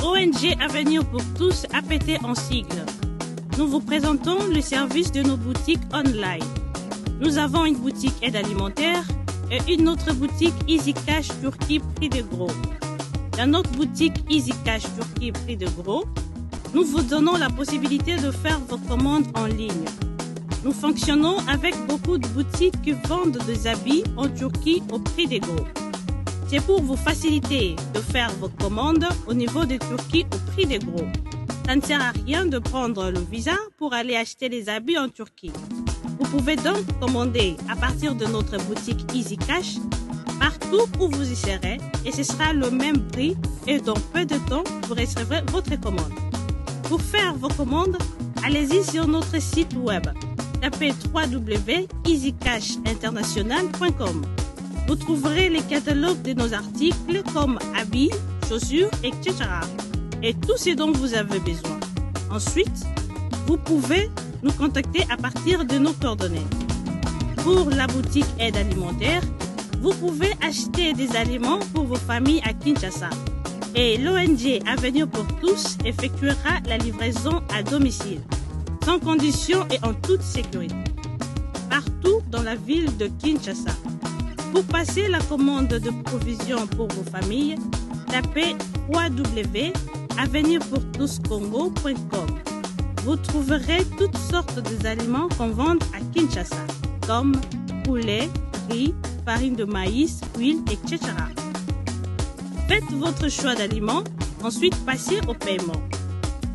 ONG Avenir pour tous, APT en sigle. Nous vous présentons le service de nos boutiques online. Nous avons une boutique aide alimentaire et une autre boutique Easy Cash Turquie prix de gros. Dans notre boutique Easy Cash Turquie prix de gros, nous vous donnons la possibilité de faire vos commandes en ligne. Nous fonctionnons avec beaucoup de boutiques qui vendent des habits en Turquie au prix de gros. C'est pour vous faciliter de faire vos commandes au niveau de Turquie au prix de gros. Ça ne sert à rien de prendre le visa pour aller acheter les habits en Turquie. Vous pouvez donc commander à partir de notre boutique Easy Cash partout où vous y serez et ce sera le même prix et dans peu de temps vous recevrez votre commande. Pour faire vos commandes, allez-y sur notre site web. Tapez www.easycashinternational.com. Vous trouverez les catalogues de nos articles comme habits, chaussures, etc. et tout ce dont vous avez besoin. Ensuite, vous pouvez nous contacter à partir de nos coordonnées. Pour la boutique aide alimentaire, vous pouvez acheter des aliments pour vos familles à Kinshasa. Et l'ONG Avenir pour tous effectuera la livraison à domicile, sans condition et en toute sécurité, partout dans la ville de Kinshasa. Pour passer la commande de provisions pour vos familles, tapez www.avenirpourtouscongo.com. Vous trouverez toutes sortes d'aliments qu'on vend à Kinshasa, comme poulet, riz, farine de maïs, huile, etc. Faites votre choix d'aliments, ensuite passez au paiement.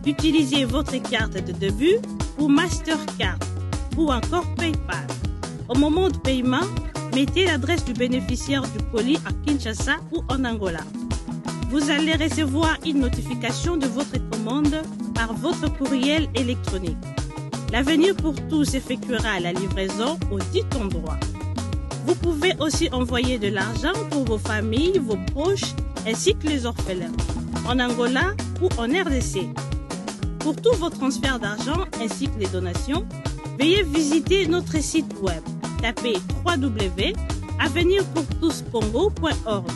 Utilisez votre carte de début ou Mastercard ou encore PayPal. Au moment de paiement, mettez l'adresse du bénéficiaire du colis à Kinshasa ou en Angola. Vous allez recevoir une notification de votre commande par votre courriel électronique. L'Avenir pour tous effectuera la livraison au dit endroit. Vous pouvez aussi envoyer de l'argent pour vos familles, vos proches, ainsi que les orphelins, en Angola ou en RDC. Pour tous vos transferts d'argent ainsi que les donations, veuillez visiter notre site web. Tapez www.avenirpourtouscongo.org.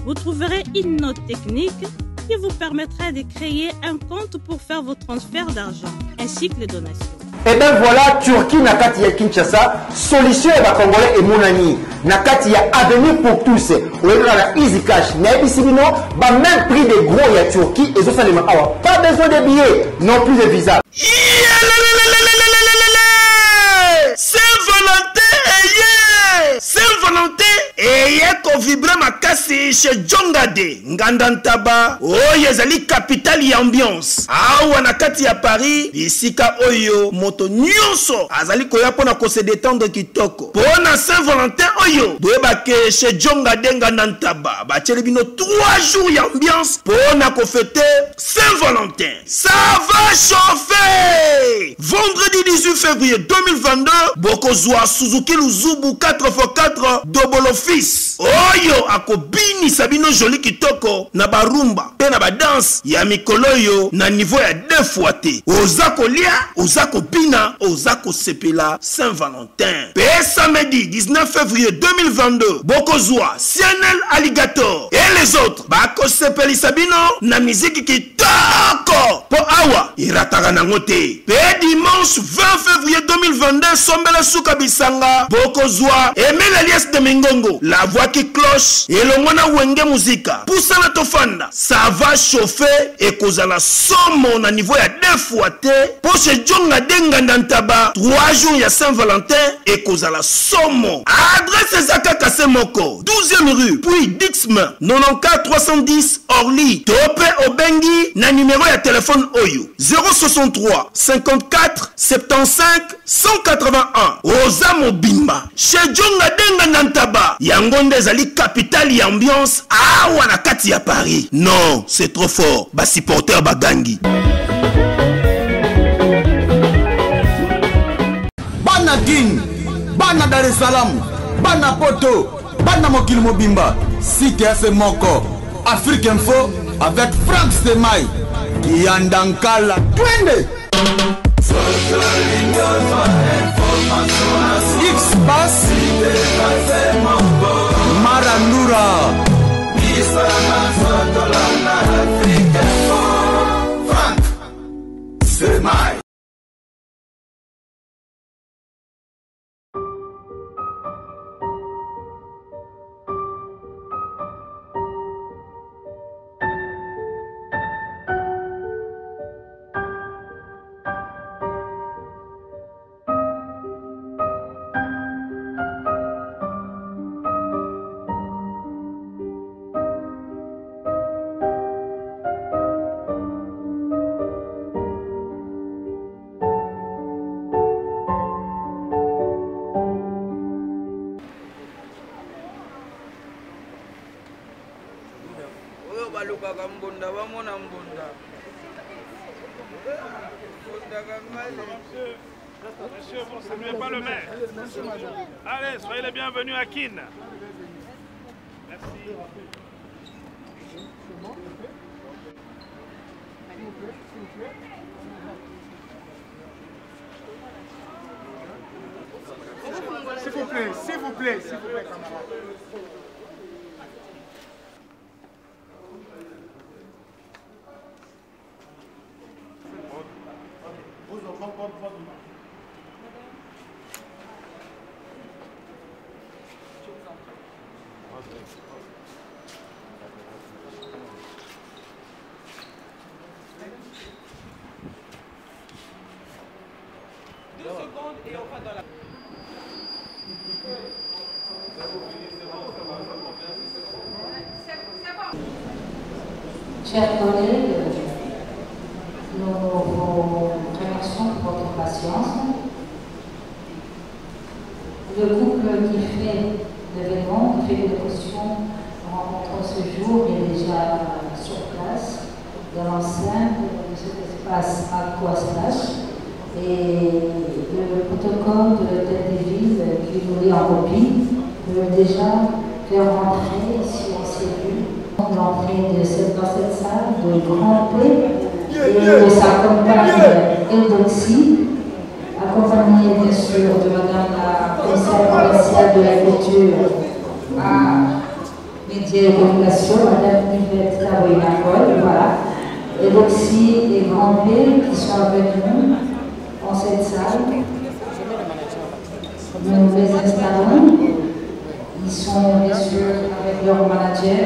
Vous trouverez une note technique qui vous permettra de créer un compte pour faire vos transferts d'argent ainsi que les donations. Et bien voilà, Turquie nakati ya Kinshasa, solution ya Congolais et Monani. Nakati ya Avenir pour tous. Ou la Easy Cash. Mais ici, non, même prix de gros ya Turquie et ça, pas besoin de billets, non plus de visa. Saint-Valentin eye ko vibrer makasi chez Jongade Ngandantaba oyo ezali capitale ya ambiance awa na kati ya Paris isika oyo moto nyonso azali koya pona ko se détendre kitoko pona Saint-Valentin oyo boyebake chez Jongade Ngandantaba batieli bino 3 jours ya ambiance pona ko fêter Saint-Valentin. Ça va chauffer. Vendredi 18 février 2022 bokozwa Suzuki Luzubu 4x4 double office oyo akobini sabino joli kitoko na barumba pe na badanse ya mikolo yo na niveau ya 2 fois te ozako lia ozako bina ozako sepela Saint-Valentin. Pe samedi 19 février 2022 bokozwa Cianel Alligator et les autres bako sepeli sabino na musique kitoko po awa irataka nango te. Pe dimanche 20 février 2022 sombela suka bisanga bokozwa Emile Alias de Mingongo la voix qui cloche et le mwana wenge muzika poussana tofanda ça va chauffer et kozala somo na niveau ya 2 fois te pour chez Djonga denga ndantaba 3 jours ya Saint-Valentin et kozala somo adresse Zaka Kasemoko 12e rue puis Dixme 94 310 Orly Topé Obengi na numéro ya téléphone Oyo 063 54 75 181 Oza Mobimba chez Djonga denga ndantaba yangonde ezali capitale ya ambiance awa na kati ya Paris. Non, c'est trop fort. Ba supporter bagangi. Bana King, Bana Dar es Salaam, Bana Poto, Bana Mokili Mobimba, Site Moko, Afrique Info avec Frank Stemai, Kiandankala, Twende. X-Bass, Marandura. Frank Stemai. Monsieur, vous ne saluez pas le maire. Allez, soyez les bienvenus à Kin. Merci. S'il vous plaît, s'il vous plaît, s'il vous plaît, camarades. Chers collègues, nous vous remercions pour votre patience. Le couple qui fait l'événement, qui fait l'exposition, rencontre ce jour est déjà sur place, dans l'enceinte de cet espace Aquasplash. Et le protocole de l'hôtel des villes qui nous lit en copie peut déjà faire rentrer ici en cellule l'entrée de dans cette salle de Grand P et de sa compagne Eldoxy, accompagnée bien sûr de Madame la commissaire provinciale de l'agriculture à Médias et Communication, Madame Yvette Taboy-Nacol, voilà. Eldoxy et Grand P qui sont avec nous dans cette salle. Nous les installons. Ils sont bien sûr avec leur manager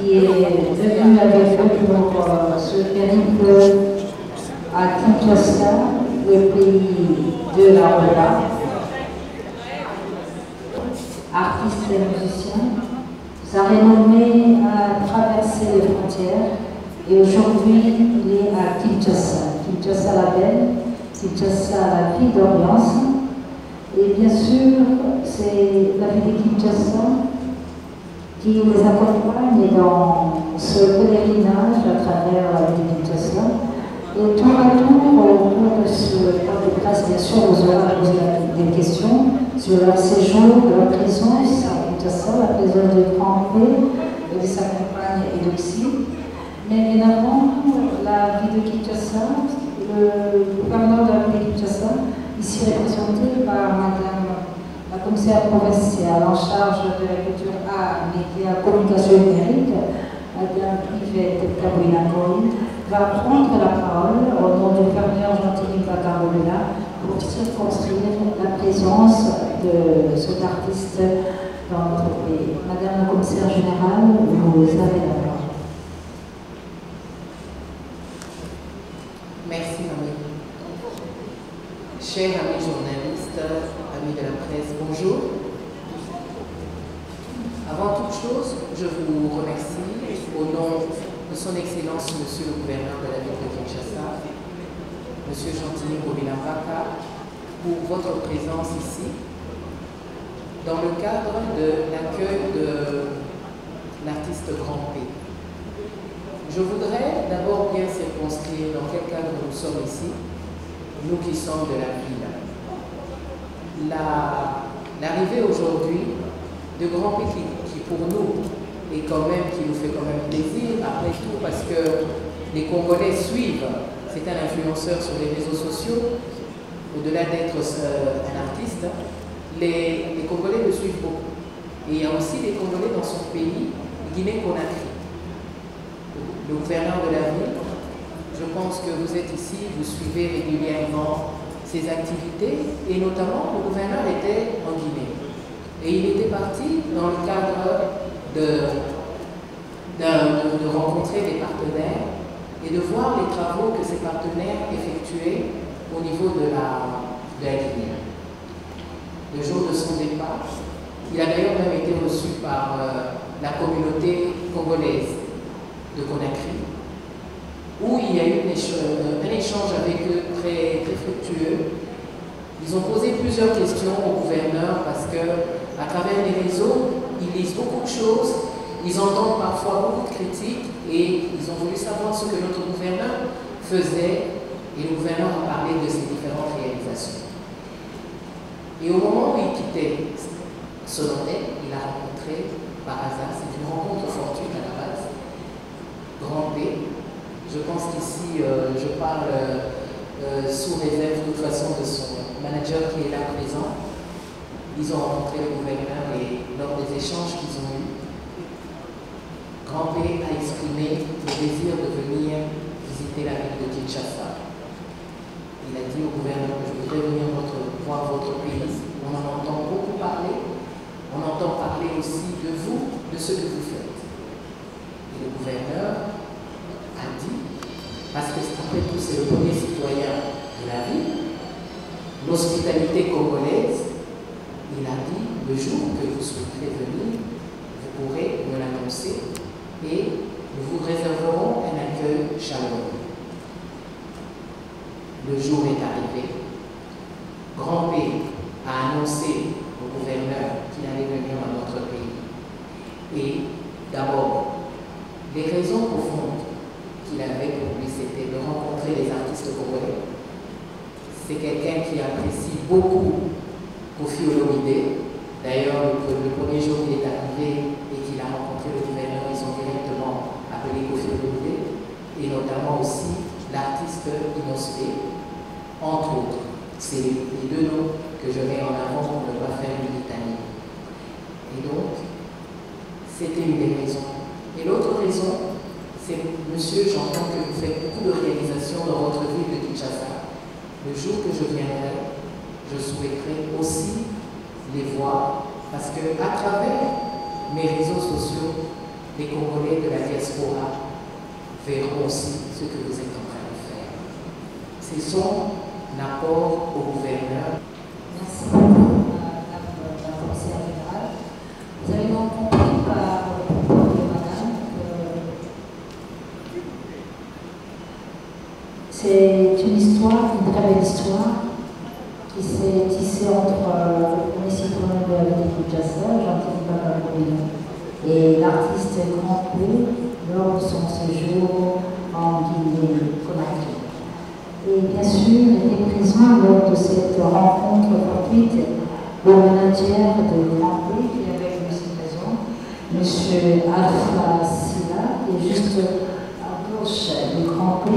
qui est venu avec eux pour ce périple à Kinshasa, le pays de la Rwanda. Artiste et musicien, sa renommée a traversé les frontières et aujourd'hui il est à Kinshasa. Kinshasa la belle, Kinshasa la ville d'Orléans. Et bien sûr, c'est la ville de Kinshasa qui les accompagne dans ce pèlerinage à travers la ville de Kinshasa. Et tour à tour, au cours de ce temps de presse, bien sûr, vous aurez posé des questions sur leur séjour, leur présence à Kinshasa, la présence de Grand P et de sa compagne Eldoxy. Mais bien avant, la ville de Kinshasa, le gouverneur de la ville de Kinshasa, ici représenté par Madame la commissaire provinciale en charge de la culture art, médias, communication numérique, Madame Yvette Taboy-Nacol, va prendre la parole au nom du gouverneur Jean-Thierry Bacarolina pour circonscrire la présence de cet artiste dans notre pays. Madame la commissaire générale, vous avez la parole. Merci, Mamie. Chers amis journalistes, amis de la presse, bonjour. Avant toute chose, je vous remercie au nom de son Excellence, Monsieur le Gouverneur de la ville de Kinshasa, Monsieur Jean-Denis Robina-Mpaka, pour votre présence ici, dans le cadre de l'accueil de l'artiste Grand P. Je voudrais d'abord bien circonscrire dans quel cadre nous sommes ici, nous qui sommes de la ville. L'arrivée aujourd'hui de Grand P qui pour nous est quand même, qui nous fait quand même plaisir, après tout parce que les Congolais suivent, c'est un influenceur sur les réseaux sociaux, au-delà d'être un artiste, les Congolais le suivent beaucoup. Et il y a aussi des Congolais dans son pays, Guinée-Conakry. Le gouverneur de la ville, je pense que vous êtes ici, vous suivez régulièrement ses activités, et notamment le gouverneur était en Guinée. Et il était parti dans le cadre de rencontrer des partenaires et de voir les travaux que ces partenaires effectuaient au niveau de la Guinée. Le jour de son départ, il a d'ailleurs même été reçu par la communauté congolaise de Conakry, où il y a eu un échange avec eux très fructueux. Ils ont posé plusieurs questions au gouverneur parce qu'à travers les réseaux, ils lisent beaucoup de choses, ils entendent parfois beaucoup de critiques et ils ont voulu savoir ce que notre gouverneur faisait et le gouverneur a parlé de ses différentes réalisations. Et au moment où il quittait Solonais, il a rencontré par hasard, c'est une rencontre fortuite à la base, Grand P. Je pense qu'ici, je parle sous réserve de toute façon de son manager qui est là présent. Ils ont rencontré le gouverneur et lors des échanges qu'ils ont eus, Grand P a exprimé le désir de venir visiter la ville de Kinshasa. Il a dit au gouverneur que je voudrais venir voir votre pays. On en entend beaucoup parler. On entend parler aussi de vous, de ce que vous faites. Et le gouverneur a dit, parce que après tout c'est le premier citoyen de la ville, l'hospitalité congolaise, il a dit, le jour que vous souhaiterez venir, vous pourrez me l'annoncer et nous vous réserverons un accueil chaleureux. Le jour est arrivé. Grand P a annoncé au gouverneur qu'il allait venir dans notre pays. Et d'abord, les raisons profondes qu'il avait pour lui, c'était de rencontrer les artistes congolais. C'est quelqu'un qui apprécie beaucoup Koffi Olomide. D'ailleurs, le premier jour qu'il est arrivé et qu'il a rencontré le gouverneur, ils ont directement appelé Koffi Olomide, et notamment aussi l'artiste Inospe, entre autres. C'est les deux noms que je mets en avant pour ne pas faire une litanie. Et donc, c'était une des raisons. Et l'autre raison, c'est, monsieur, j'entends que vous faites beaucoup de réalisations dans votre ville de Kinshasa. Le jour que je viendrai, je souhaiterais aussi les voir, parce que à travers mes réseaux sociaux, les Congolais de la diaspora verront aussi ce que vous êtes en train de faire. C'est son apport au gouverneur. Merci beaucoup, Madame la commissaire générale. Vous avez donc compris par le propos de Madame que c'est une histoire, une très belle histoire, qui s'est tissée entre le premier citoyen de la ville de Kinshasa, Jean-Denis Robina-Mpaka, et l'artiste Grand P lors de son séjour en Guinée-Conakry. Et bien sûr, il était présent lors de cette rencontre fortuite le manager de Grand P qui avait eu cette raison, M. Alpha Silla, qui est juste à gauche du Grand P.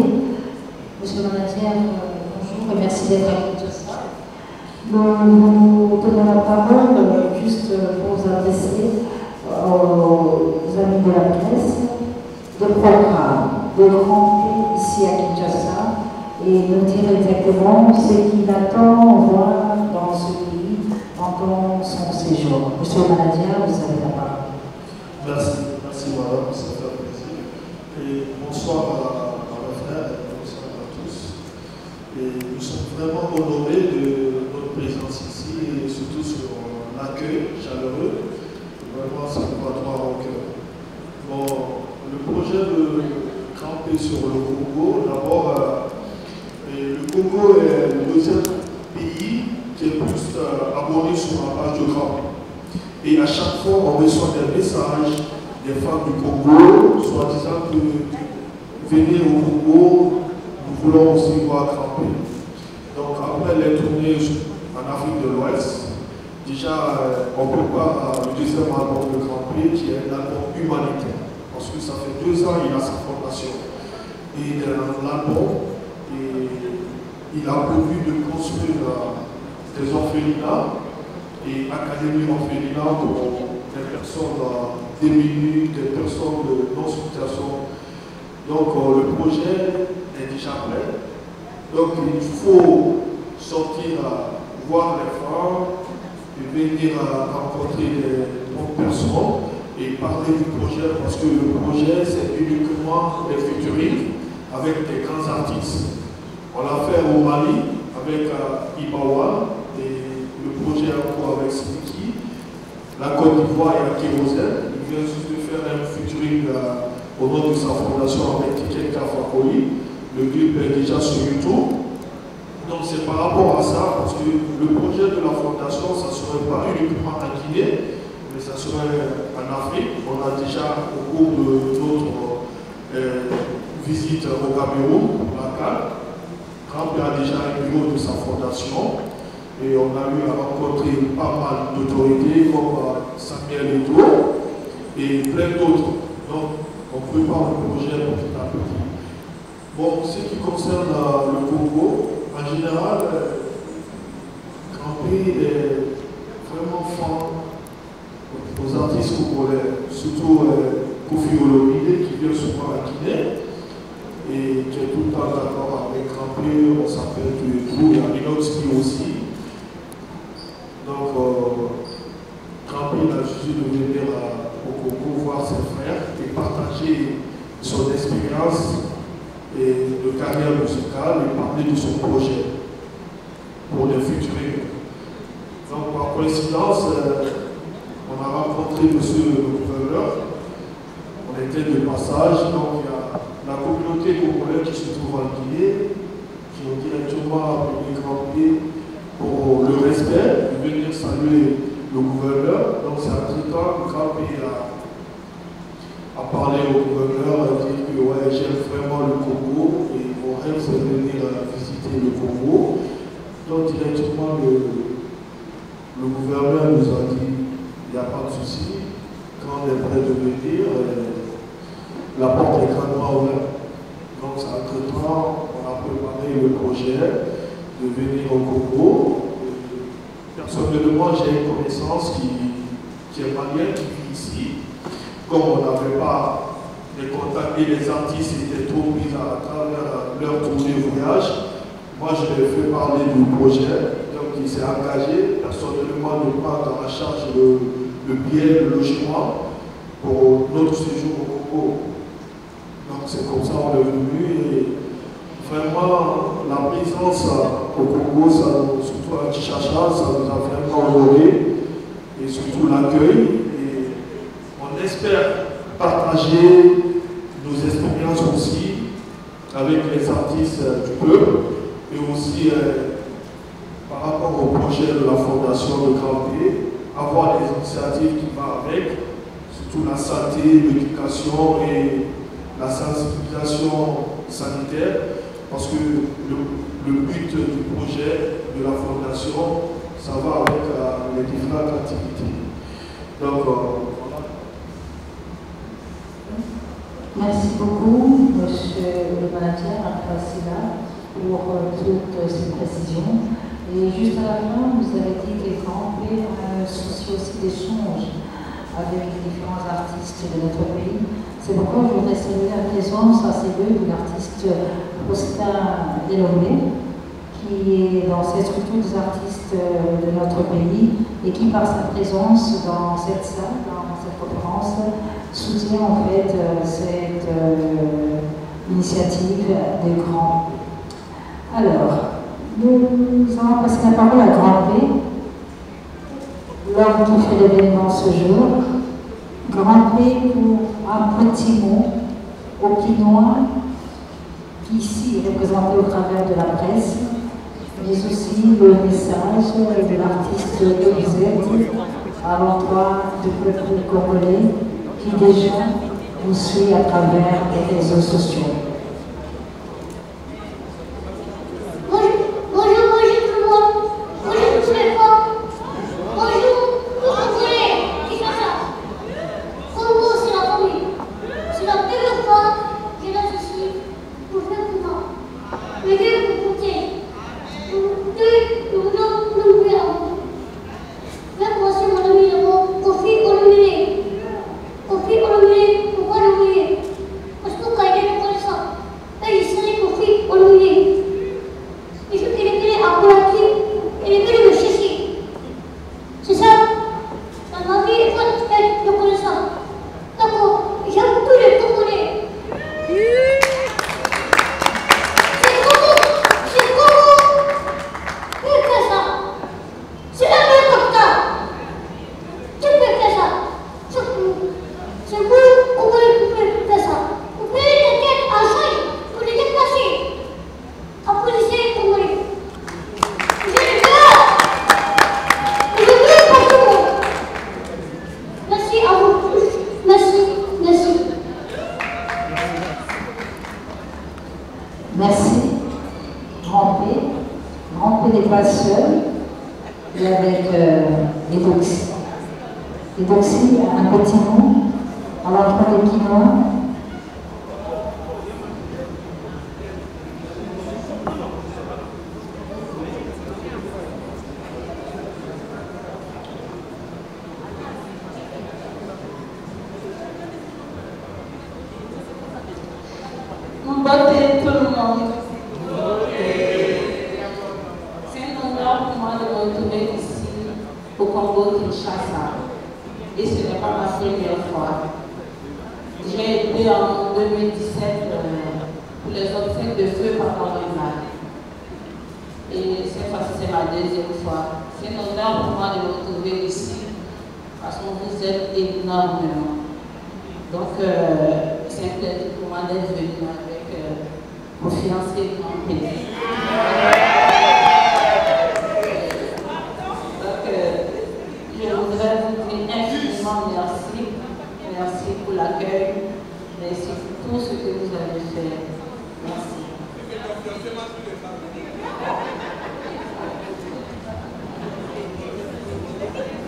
Monsieur le manager, bonjour et merci d'être avec nous. Nous vous donnons la parole juste pour vous adresser aux amis de la presse de programme de Grand P ici à Kinshasa et nous dire exactement ce qu'il attend voir dans ce pays en pendant son séjour. Monsieur Manadia, vous avez la parole. Merci madame, ça fait plaisir. Et bonsoir à mes frères, bonsoir à tous. Et nous sommes vraiment honorés de notre présence ici et surtout sur l'accueil chaleureux. Vraiment, ça nous va droit au cœur. Bon, le projet de camper sur le Congo, d'abord, le Congo est le deuxième pays qui est plus abonné sur la page de camp. Et à chaque fois, on reçoit des messages des femmes du Congo, soi-disant que venez au Congo, nous voulons aussi voir camper. Donc après les tournées en Afrique de l'Ouest, déjà on prépare le deuxième album de camper qui est un album humanitaire. Parce que ça fait 2 ans qu'il a sa fondation. Et dans l'album, il a prévu de construire des orphelinats et académies orphelinats pour des personnes démunies, des personnes de non-situation. Donc le projet est déjà prêt. Donc il faut sortir, voir les femmes, et venir rencontrer des bonnes personnes et parler du projet, parce que le projet c'est uniquement des featuring avec des grands artistes. On l'a fait au Mali avec Ibawa, et le projet encore avec Sidiki, la Côte d'Ivoire et la Kérosène. Il vient juste de faire un featuring au nom de sa fondation avec Tiket Kafakoli. Le clip est déjà sur YouTube. Donc c'est par rapport à ça, parce que le projet de la fondation, ça ne serait pas uniquement en Guinée, mais ça serait en Afrique. On a déjà, au cours de notre visite au Cameroun, la CAN, Camper a déjà un bureau de sa fondation et on a eu à rencontrer pas mal d'autorités comme Samuel Eto'o et plein d'autres. Donc on prépare le projet petit à petit. Bon, ce qui concerne le Congo, en général, Camper est vraiment fan aux artistes congolais, surtout Kofi Olomide qui vient souvent à Guinée et qui est tout le temps d'accord avec Camper, on s'appelle tous les jours, il y a Minoxki aussi. Donc Camper a choisi de venir au Congo voir ses frères et partager son expérience et de carrière musicale et parler de son projet pour les futurs. Donc par coïncidence, on a rencontré monsieur le gouverneur, on était de passage, donc il y a la communauté congolaise qui se trouve en Guinée, qui ont directement appelé Camper pour le respect, de venir saluer le gouverneur. Donc c'est un temps que Camper a parlé au gouverneur, a dit que ouais, j'aime vraiment le Congo et mon rêve c'est de venir visiter le Congo. Donc directement le gouverneur nous a dit il n'y a pas de souci, quand on est prêt de venir, la porte est grandement ouverte. Donc entre-temps, on a préparé le projet de venir au Congo. Personnellement, j'ai une connaissance qui est malienne, qui vit ici. Comme on n'avait pas les contacts et les artistes étaient trop mis à travers leur tournée voyage, moi je l'ai fait parler du projet. Donc il s'est engagé personnellement de prendre en charge le billet, le logement pour notre séjour au Congo. Donc c'est comme ça qu'on est venu et vraiment la présence au Congo, surtout à Kinshasa, ça nous a vraiment honoré et surtout l'accueil. On espère partager nos expériences aussi avec les artistes du peuple et aussi par rapport au projet de la fondation de Camper, avoir des initiatives qui vont avec, surtout la santé, l'éducation et la sensibilisation sanitaire, parce que le but du projet de la fondation, ça va avec les différentes activités. Donc, merci beaucoup, monsieur le manager Al-Fassila, pour toutes ces précisions. Et juste à la fin, vous avez dit que Camper a un souci aussi d'échange avec les différents artistes de notre pays. C'est pourquoi je voudrais saluer la présence à ces deux de l'artiste Prosper Delorme, qui qui est dans cette structure des artistes de notre pays et qui, par sa présence dans cette salle, dans cette conférence, soutient en fait cette initiative des grands. Alors, nous allons passer la parole à Grand P, l'homme qui fait l'événement ce jour. Grand P pour un petit mot au Quinois, qui ici est représenté au travers de la presse, mais aussi le message de l'artiste que vous êtes à l'endroit du peuple congolais qui déjà vous suit à travers les réseaux sociaux.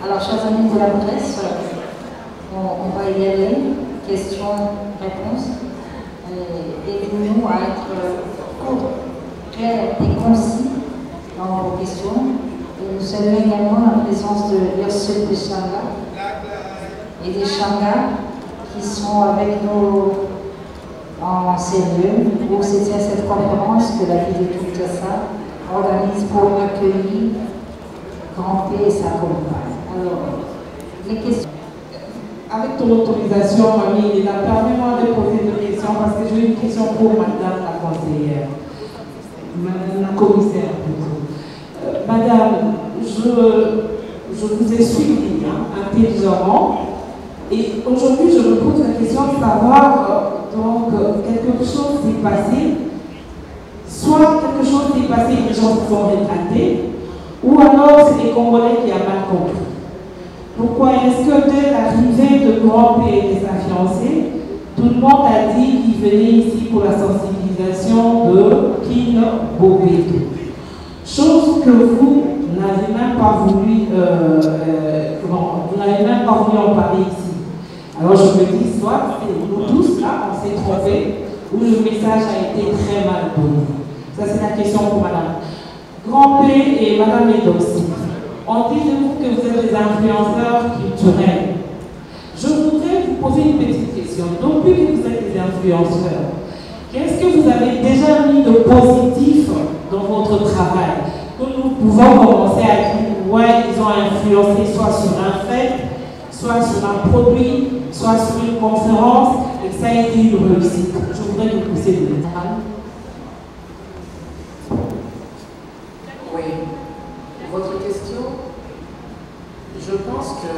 Alors, chers amis de la presse, on va y aller, questions-réponses, aidez-nous à être courts, clairs et concis dans vos questions. Et nous saluons également la présence de Ursule de Changa et des Changa qui sont avec nous en ces lieux où se tient cette conférence que la ville de Kinshasa organise pour accueillir Grand P et sa compagne. Alors, les questions. Avec ton autorisation, Mamie, permets-moi de poser deux questions parce que j'ai une question pour Madame la conseillère, Madame la commissaire plutôt. Madame, je vous ai suivi intelligemment et aujourd'hui je me pose la question de savoir donc quelque chose s'est passé, soit quelque chose s'est passé et les gens se sont rétractés, ou alors c'est les Congolais qui ont mal compris. Pourquoi est-ce que dès l'arrivée de Grand P et de sa fiancée, tout le monde a dit qu'il venait ici pour la sensibilisation de King Bobeto? Chose que vous n'avez même pas voulu, vous n'avez même pas voulu en parler ici. Alors je me dis, soit nous tous là, on s'est trompés, ou le message a été très mal donné. Ça c'est la question pour Madame. Grand P et Madame Edoxy. On dit de vous que vous êtes des influenceurs culturels. Je voudrais vous poser une petite question. Donc, depuis que vous êtes des influenceurs, qu'est-ce que vous avez déjà mis de positif dans votre travail, que nous pouvons commencer à dire, ouais, ils ont influencé soit sur un fait, soit sur un produit, soit sur une conférence, et que ça a été une réussite. Je voudrais vous pousser de l'état. Oui. Votre question, je pense que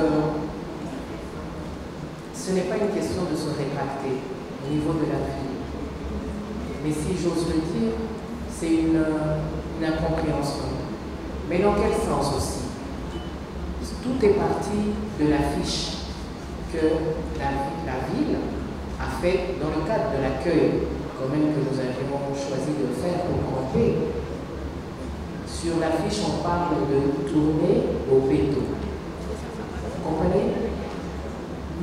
ce n'est pas une question de se rétracter au niveau de la vie. Mais si j'ose le dire, c'est une incompréhension. Mais dans quel sens aussi? Tout est parti de l'affiche que la ville a fait dans le cadre de l'accueil quand même que nous avions choisi de faire pour camper. Sur l'affiche, on parle de tourner au béton. Vous comprenez?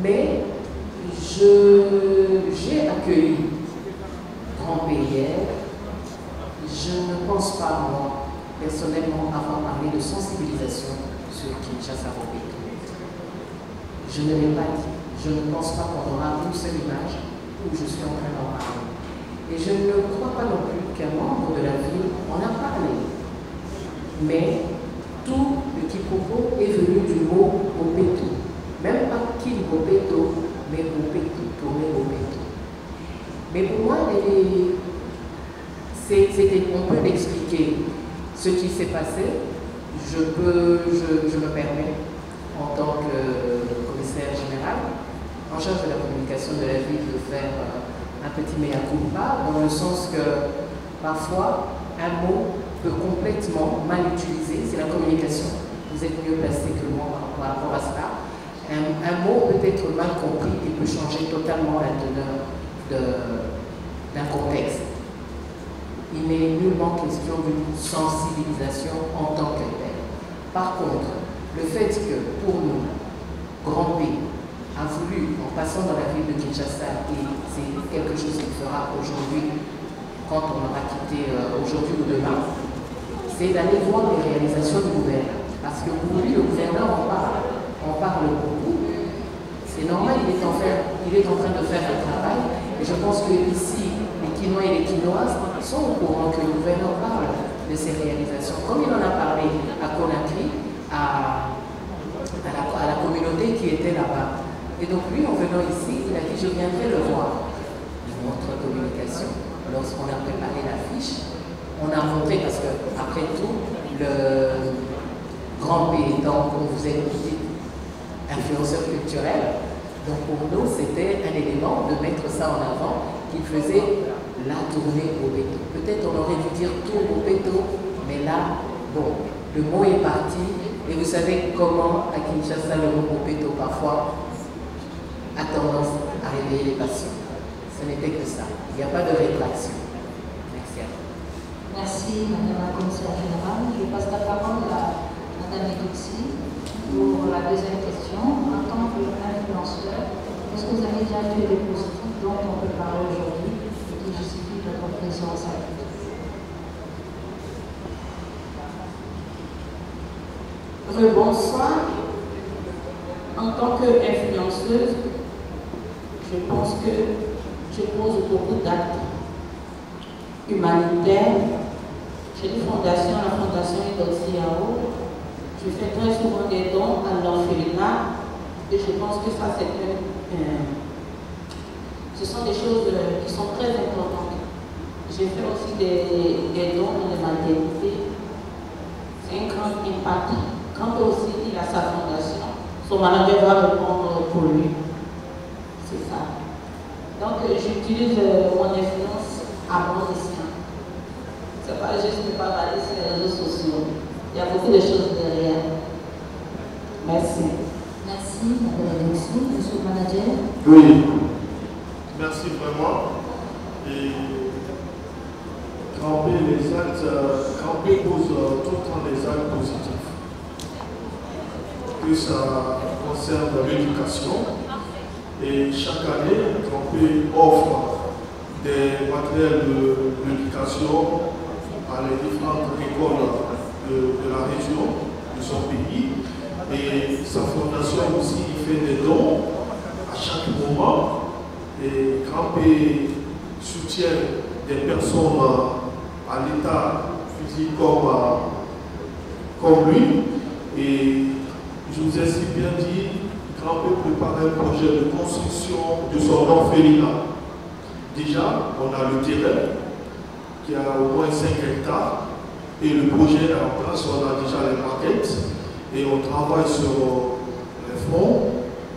Mais j'ai accueilli Grand hier. Je ne pense pas, moi, personnellement, avoir parlé de sensibilisation sur Kinshasa au béton. Je ne l'ai pas dit. Je ne pense pas qu'on aura une seule image où je suis en train d'en parler. Et je ne crois pas non plus qu'un membre de la ville en a parlé. Mais tout le quiproquo est venu du mot Bopeto. Même pas qu'il Bopeto, mais Bopeto, tourner Bopeto. Mais pour moi, on peut expliquer ce qui s'est passé. Je me permets, en tant que commissaire général, en charge de la communication de la ville, de faire un petit mea culpa, dans le sens que parfois, un mot peut complètement mal utiliser. C'est la communication. Vous êtes mieux placé que moi par rapport à cela. Un mot peut être mal compris et peut changer totalement la teneur d'un contexte. Il n'est nullement question d'une sensibilisation en tant que telle. Par contre, le fait que pour nous, Grand P a voulu, en passant dans la ville de Kinshasa, et c'est quelque chose qu'il fera aujourd'hui, quand on aura quitté aujourd'hui ou demain, c'est d'aller voir les réalisations du gouverneur. Parce que pour lui, le gouverneur on parle beaucoup. C'est normal, il est en train de faire un travail. Et je pense que ici, les Quinois et les Quinoises sont au courant que le gouverneur parle de ses réalisations. Comme il en a parlé à Conakry, à la communauté qui était là-bas. Et donc lui, en venant ici, il a dit, je viendrai le voir. Notre communication, lorsqu'on a préparé l'affiche, on a montré, parce que après tout, le Grand P étant, comme vous avez dit, influenceur culturel, donc pour nous, c'était un élément de mettre ça en avant, qu'il faisait la tournée au béton. Peut-être on aurait dû dire tour au béton, mais là, bon, le mot est parti, et vous savez comment à Kinshasa, le mot au béton, parfois, a tendance à réveiller les passions. Ce n'était que ça. Il n'y a pas de rétraction. Merci à vous. Merci, Madame la Commissaire Générale. Je passe la parole à Madame Edixi pour la deuxième question. En tant qu'influenceur, est-ce que vous avez déjà fait les positifs dont on peut parler aujourd'hui et qui justifient votre présence à vous? Bonsoir. En tant qu'influenceuse, je pense que je pose beaucoup d'actes humanitaires. J'ai une fondation, la fondation Idol-CAO. Je fais très souvent des dons à l'orphelinat et je pense que ça, ce sont des choses qui sont très importantes. J'ai fait aussi des dons dans les maternités. C'est un grand impact. Quand aussi il a sa fondation, son manager va répondre pour lui. C'est ça. Donc j'utilise mon influence à bon escient. C'est pas juste de parler sur les réseaux sociaux. Il y a beaucoup de choses derrière. Merci. Merci, Madame Alexis. Monsieur le manager. Oui. Merci vraiment. Et camper les actes, camper pose tout le temps des actes positifs. Que ça concerne l'éducation. Et chaque année, Camper offre des matériels d'éducation à les différentes écoles de la région, de son pays. Et sa fondation aussi fait des dons à chaque moment. Et Camper soutient des personnes à l'état physique comme lui. Et je vous ai si bien dit, Grand P prépare un projet de construction de son orphelinat. Déjà, on a le terrain qui a au moins 5 hectares et le projet est en place, on a déjà les maquettes et on travaille sur les fonds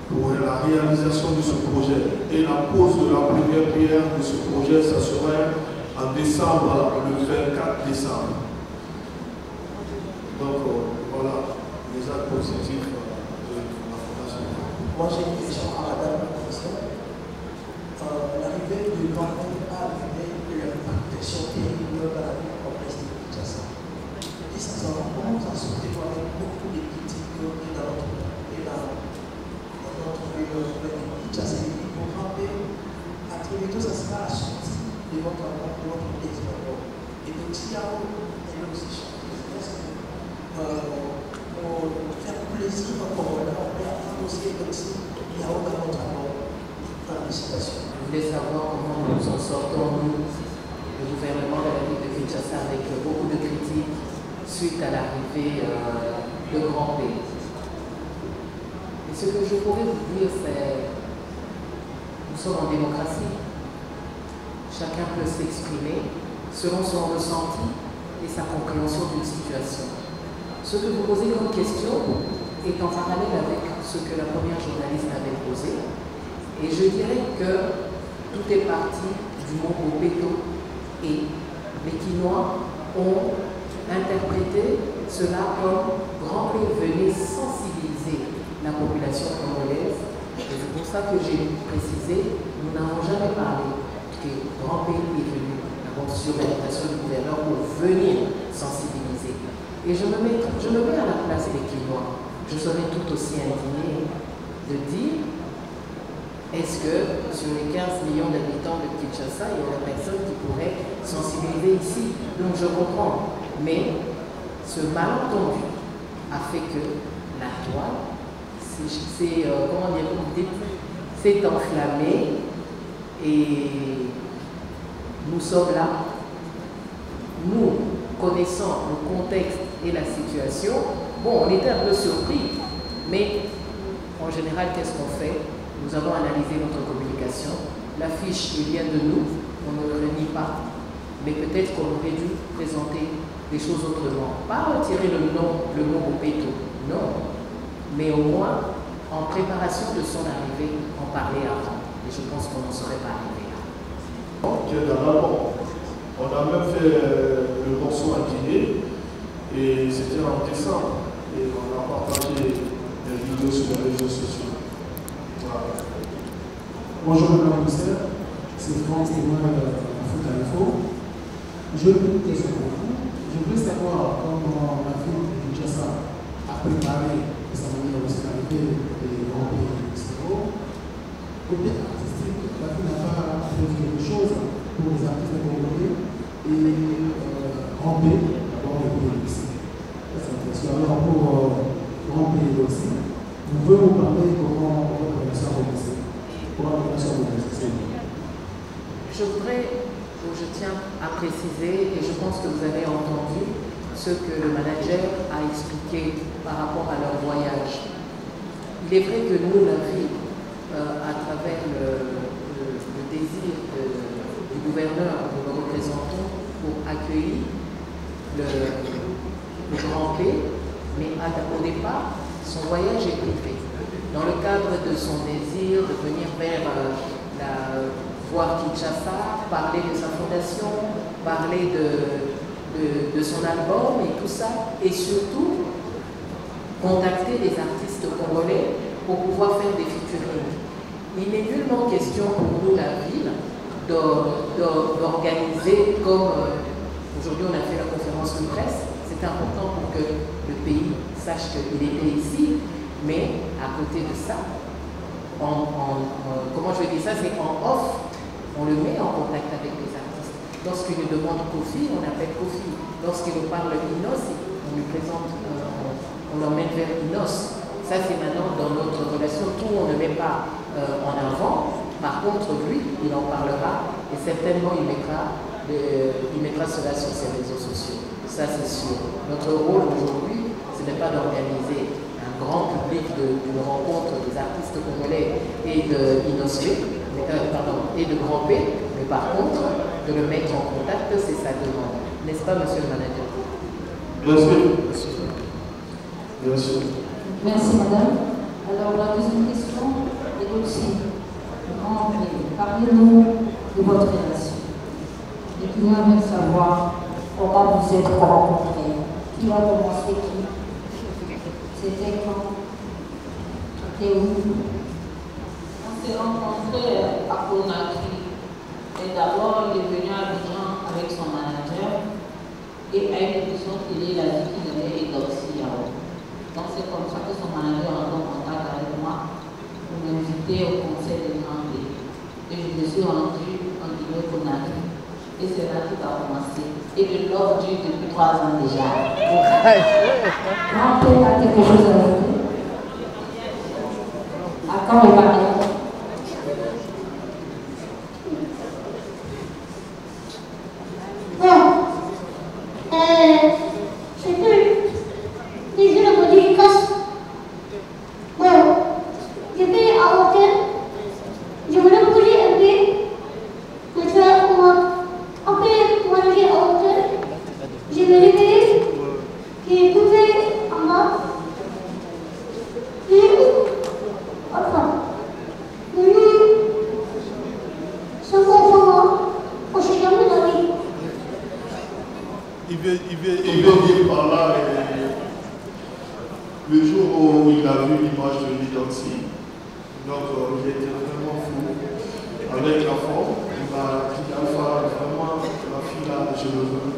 pour la réalisation de ce projet. Et la pose de la première pierre de ce projet, ça serait en décembre, le 24 décembre. Donc voilà les actes positifs de la fondation. Moi j'ai une question à madame la commissaire. L'arrivée du Grand P a amené l'impact sur les milieux de la ville complexe de Kinshasa. Et ça se rend compte à ce que avec beaucoup de critiques dans notre ville de Kinshasa. Et pour Grand P, à travers tout ça sera la sortie de votre expérience. Et de Tiao, elle aussi pour faire plaisir au Congolais, on peut apprendre aussi comme si il n'y a aucun autre amour dans la situation. Je voulais savoir comment nous en sortons, nous, le gouvernement de la ville de Kinshasa, avec beaucoup de critiques suite à l'arrivée de Grand P. Et ce que je pourrais vous dire, c'est nous sommes en démocratie. Chacun peut s'exprimer selon son ressenti et sa compréhension d'une situation. Ce que vous posez comme question est en parallèle avec ce que la première journaliste avait posé. Et je dirais que tout est parti du mot Opeto et les Quinois ont interprété cela comme Grand P venait sensibiliser la population congolaise. Et c'est pour ça que j'ai précisé, nous n'avons jamais parlé que Grand P est venu sur l'invitation du gouverneur pour venir sensibiliser. Et je me mets à la place des Quinois. Je serais tout aussi indignée de dire, est-ce que sur les 15 millions d'habitants de Kinshasa, il y a personne qui pourrait sensibiliser ici? Donc je comprends. Mais ce malentendu a fait que la toile s'est enflammée et nous sommes là. Nous connaissant le contexte et la situation, bon, on était un peu surpris, mais en général, qu'est-ce qu'on fait? Nous avons analysé notre communication, l'affiche vient de nous, on ne le renie pas, mais peut-être qu'on aurait dû présenter des choses autrement. Pas retirer le mot Opeto, non, mais au moins, en préparation de son arrivée, en parler avant. Et je pense qu'on n'en serait pas arrivé là. On a même fait le morceau à Guinée et c'était en décembre et on a partagé des vidéos sur les réseaux sociaux. Voilà. Bonjour Madame la commissaire, c'est France témoin d'Afrique Info. Je veux une question pour vous. Je voulais savoir comment la ville de Kinshasa a préparé de sa manière aussi l'arrivée des grands pays extérieurs. Côté artistique, la ville n'a pas fait quelque chose pour les artistes congolais et Grand P, d'abord les pays ici. Alors pour Grand P aussi, vous pouvez vous parler comment votre relation a commencé? Je tiens à préciser, et je pense que vous avez entendu ce que le manager a expliqué par rapport à leur voyage. Il est vrai que nous, la ville, à travers le désir du gouverneur, nous le représentons pour accueillir le Grand P, mais au départ, son voyage est privé. Dans le cadre de son désir de venir vers voir Kinshasa, parler de sa fondation, parler de son album et tout ça, et surtout contacter des artistes congolais pour pouvoir faire des featuring. Il n'est nullement question pour nous, la ville, d'organiser comme aujourd'hui on a fait la conférence de presse. C'est important pour que le pays sache qu'il était ici, mais à côté de ça, comment je vais dire ça, c'est en off, on le met en contact avec les artistes. Lorsqu'il nous demande Kofi, on appelle Kofi. Lorsqu'il nous parle d'Inos, on lui présente, on l'emmène vers Inos. Ça c'est maintenant dans notre relation, tout on ne met pas en avant. Par contre, lui, il en parlera et certainement il mettra il mettra cela sur ses réseaux sociaux. Ça, c'est sûr. Notre rôle aujourd'hui, ce n'est pas d'organiser un grand public de rencontre des artistes congolais et de Grand P, mais par contre, de le mettre en contact, c'est sa demande. N'est-ce pas, monsieur le manager? Bien sûr. Bien sûr. Merci, madame. Alors, la deuxième question est aussi, parlez-nous de votre relation. Et puis, on aimerait savoir comment vous êtes rencontrés. Qui a commencé qui? C'était quand? C'était où? On s'est rencontrés à Conakry. Et d'abord, il est venu à Abidjan avec son manager. Et à une émission télé, il a dit qu'il allait endorser Yao. Donc c'est comme ça que son manager a entré en contact avec moi pour m'inviter au conseil des Grands P. Et je me suis rendue en Guinée-Conakry. Et c'est là que tout a commencé. Et le love dure depuis 3 ans déjà. Grand P a quelque chose à ajouter? À quand le mariage? Il veut dire par là, le jour où il a vu l'image de Lidoxy, donc il était vraiment fou. Avec la forme, il m'a dit Alpha, vraiment, la fille là, je le veux.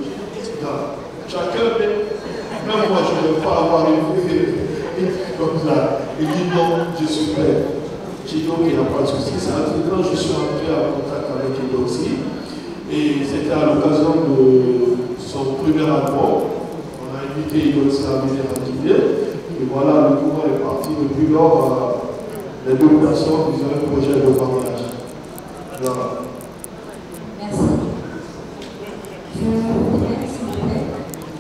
Chacun, même moi, je ne veux pas avoir une fille comme ça. Il dit non, je suis prêt. J'ai dit ok, il n'y a pas de souci. C'est un truc quand je suis entré en contact avec Lidoxy. Et c'était à l'occasion de son premier album. On a invité Lidoxy à venir à Guinée. Et voilà, le courant est parti. Depuis lors, les deux personnes, ils ont un projet de mariage. Voilà. Merci. Je voudrais, s'il vous plaît,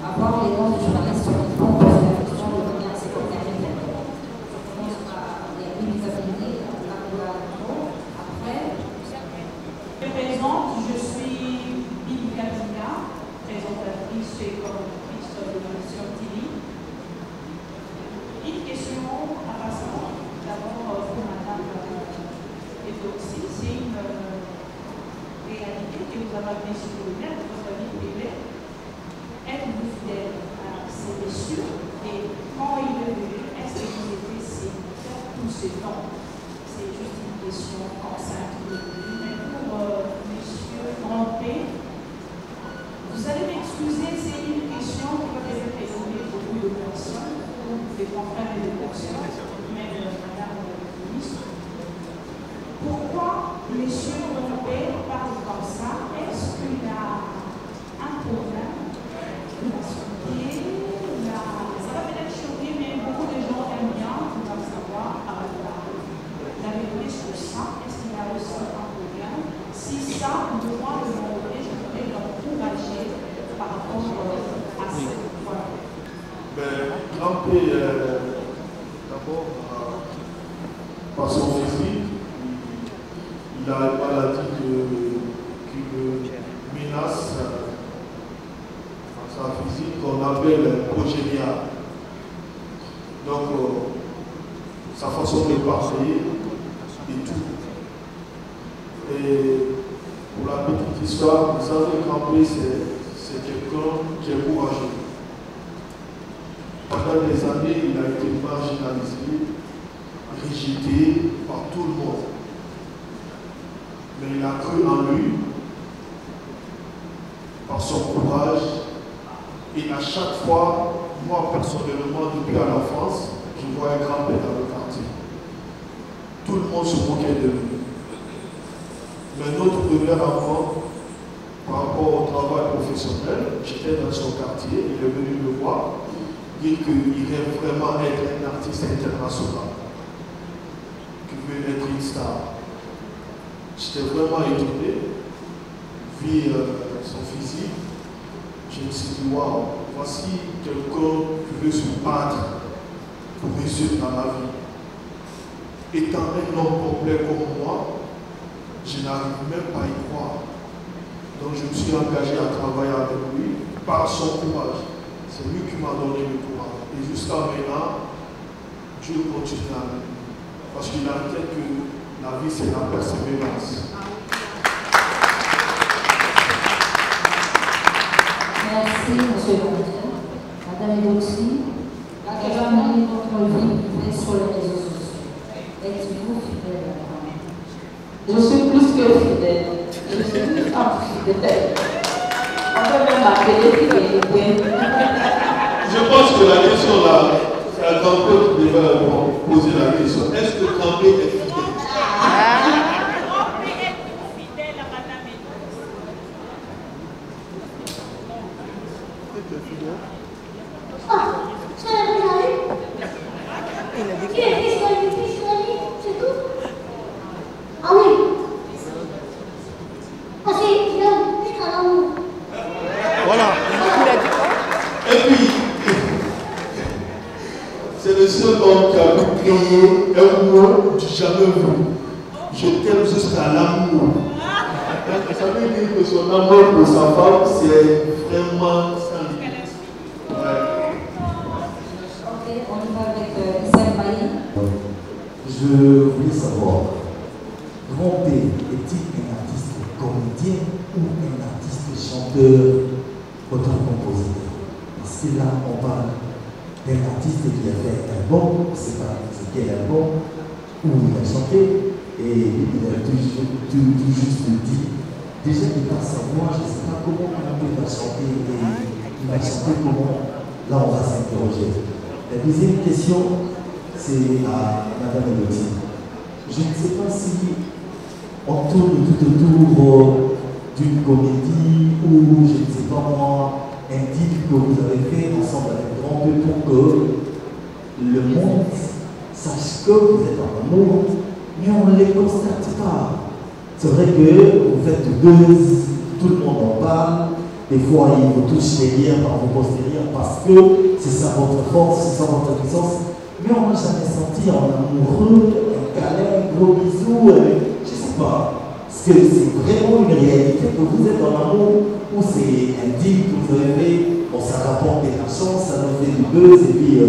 avoir les noms du journaliste sur le fond pour la question de venir à ses copains. On sera les invités après. Je me présente, je suis Bibi Katina, présentatrice et coordinatrice de l'émission TV. Une question à passant, d'abord pour Madame Lidoxy, c'est une réalité que vous avez amenée sur le net, votre vie privée. Êtes-vous fidèle à ces messieurs et quand il est venu, est-ce que vous étiez célibataire tout ce temps? C'est juste une question comme ça qui est venue. Mais pour monsieur Grand P, vous allez m'excuser, c'est une question qui peut être évoquée beaucoup de personnes, des confrères et des personnes, même Madame la ministre. Pourquoi monsieur Grand P parle comme ça? Est-ce qu'il y a un problème? Ça va peut-être choquer, mais beaucoup de gens aiment bien vouloir savoir la vérité sur ça. Est-ce qu'il y a aussi un problème? Si ça, moi, de mon côté, je voudrais l'encourager par rapport à cette fois. Grand P, d'abord, par son physique, il a une maladie qui le menace sa physique qu'on appelle progénia. Donc, sa façon de parler et tout. Et pour la petite histoire, vous savez, Grand P, c'est quelqu'un qui est courageux. Pendant des années, il a été marginalisé, rejeté par tout le monde. Mais il a cru en lui, par son courage. Et à chaque fois, moi personnellement, depuis à l'enfance, je voyais Grand P dans le quartier. Tout le monde se moquait de lui. Mais notre première rencontre, par rapport au travail professionnel, j'étais dans son quartier, il est venu me voir, dire qu'il rêve vraiment être un artiste international, qu'il veut être une star. J'étais vraiment étonné, vu son physique, je me suis dit, waouh, voici quelqu'un qui veut se battre pour réussir dans la vie. Étant un homme complet comme moi, je n'arrive même pas à y croire. Donc je me suis engagé à travailler avec lui par son courage. C'est lui qui m'a donné le courage. Et jusqu'à maintenant, Dieu continue à lui. Parce qu'il a en tête que la vie, c'est la persévérance. Merci, monsieur le Président. Madame Edoxy, quelle est votre vie privée sur les réseaux sociaux? Êtes-vous fidèle à la femme? Je suis plus que fidèle. Je suis plus fidèle. On peut même m'appeler fidélité. Je pense que la question là, c'est à Campé qui devait poser la question. Est-ce que Campé est fidèle? Voilà. Et puis, c'est le seul homme qui a pu créer un mot du jamais vu. Je t'aime jusqu'à l'amour. Ça veut dire que son amour pour sa femme, c'est vraiment sans limite. Ok, on y va avec Issa Maï. Je voulais savoir, Grand P est-il un artiste comédien ou un artiste chanteur auteur-compositeur? Parce que là, on parle d'un artiste qui a fait un album, on ne sait pas c'est quel album, où il a chanté, et il a tout juste dit, déjà qu'il par sa voix, je ne sais pas comment il va chanter, et il va chanter comment, là on va s'interroger. La deuxième question, c'est à Madame Elodie. Je ne sais pas si on tourne tout autour d'une comédie ou, je ne sais pas moi, un titre que vous avez fait ensemble avec Grand P pour que le monde sache que vous êtes en amour, mais on ne les constate pas. C'est vrai que vous faites du buzz, tout le monde en parle, des fois il vous touche les liens par vos postérieurs parce que c'est ça votre force, c'est ça votre puissance. Mais on n'a jamais senti en amoureux, un câlin, un gros bisou, je ne sais pas. Est-ce que c'est vraiment une réalité que vous êtes en amour ou c'est un deal que vous avez fait? Bon, ça rapporte de la chance, ça nous fait du buzz et puis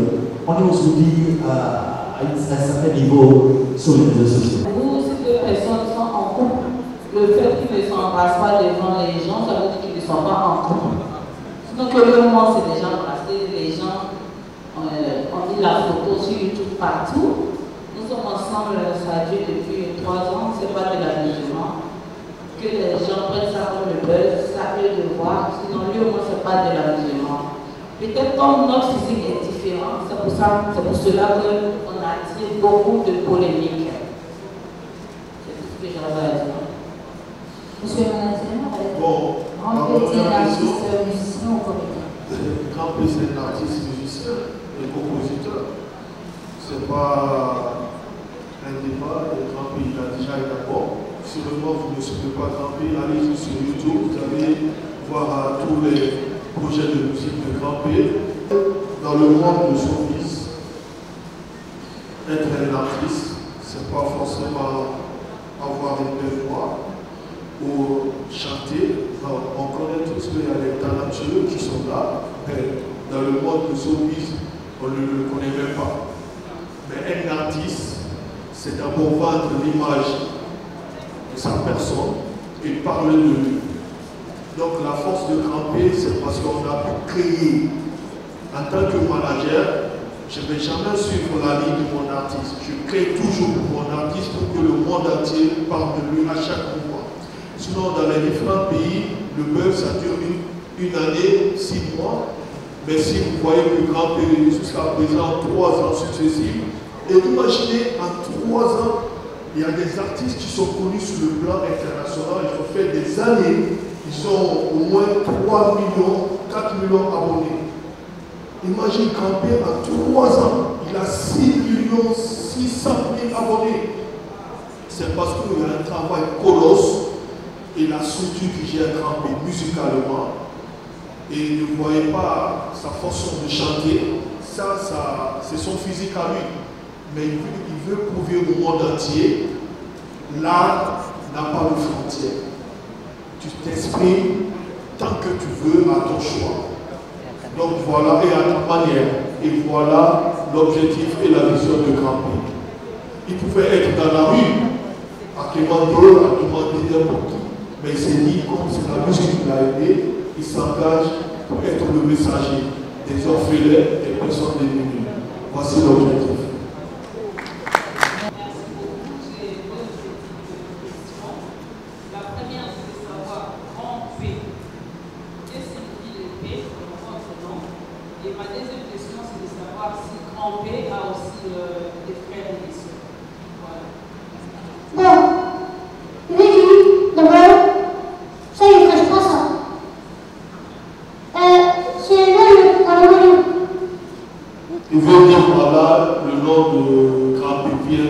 on est aujourd'hui à un certain niveau sur les réseaux sociaux. Vous, ces deux personnes sont en couple. Le fait qu'ils ne s'embrassent pas devant les gens, ça veut dire qu'ils ne sont pas en couple. Sinon que le moment c'est déjà embrassé, les gens ont mis la photo sur YouTube partout. Nous sommes ensemble, ça a duré depuis 3 ans, ce n'est pas de l'amusement. Que les gens prennent ça comme le buzz, ça peut le voir, sinon lui au moins ce n'est pas de l'amusement. Peut-être comme notre physique est différent, c'est pour cela qu'on attire beaucoup de polémiques. C'est tout ce que j'avais à dire. Monsieur le Manager, Bon, Grand P est un artiste musicien ou comédien? Grand P c'est un artiste musicien et compositeur. C'est pas un débat, le Grand P il a déjà un album. Sûrement vous ne suivez pas Grand P, allez sur YouTube, vous allez voir tous les projets de musique de Grand P. Dans le monde de son fils, être un artiste, c'est pas forcément avoir une belle voix ou chanter. Non, on connaît tous qu'il y a des talentueux qui sont là, mais dans le monde de son fils, on ne le connaît même pas. Mais un artiste, c'est d'abord vendre l'image de sa personne et parler de lui. Donc la force de Grand P, c'est parce qu'on a créé. En tant que manager, je ne vais jamais suivre la ligne de mon artiste. Je crée toujours pour mon artiste pour que le monde entier parle de lui à chaque mois. Sinon, dans les différents pays, le buzz, ça dure une année, 6 mois. Mais si vous voyez que Grand P jusqu'à présent 3 ans successifs, et imaginez en 3 ans, il y a des artistes qui sont connus sur le plan international, ils ont fait des années, ils ont au moins 3 millions, 4 millions d'abonnés. Imagine Grand P en 3 ans, il a 6 millions 600 000 abonnés. C'est parce qu'il y a un travail colosse et la structure qui gère Grand P musicalement, et ne voyait pas sa façon de chanter, ça c'est son physique à lui. Mais il veut prouver au monde entier, l'art n'a pas de frontières. Tu t'exprimes tant que tu veux à ton choix. Donc voilà, et à ta manière. Et voilà l'objectif et la vision de Grand P. Il pouvait être dans la rue, à Kémando, à demander n'importe qui. Mais il s'est dit, comme c'est la musique qui l'a aidé, il s'engage pour être le messager des orphelins, des personnes démunies. Voici l'objectif. Il veut dire par là le nom de Grand P vient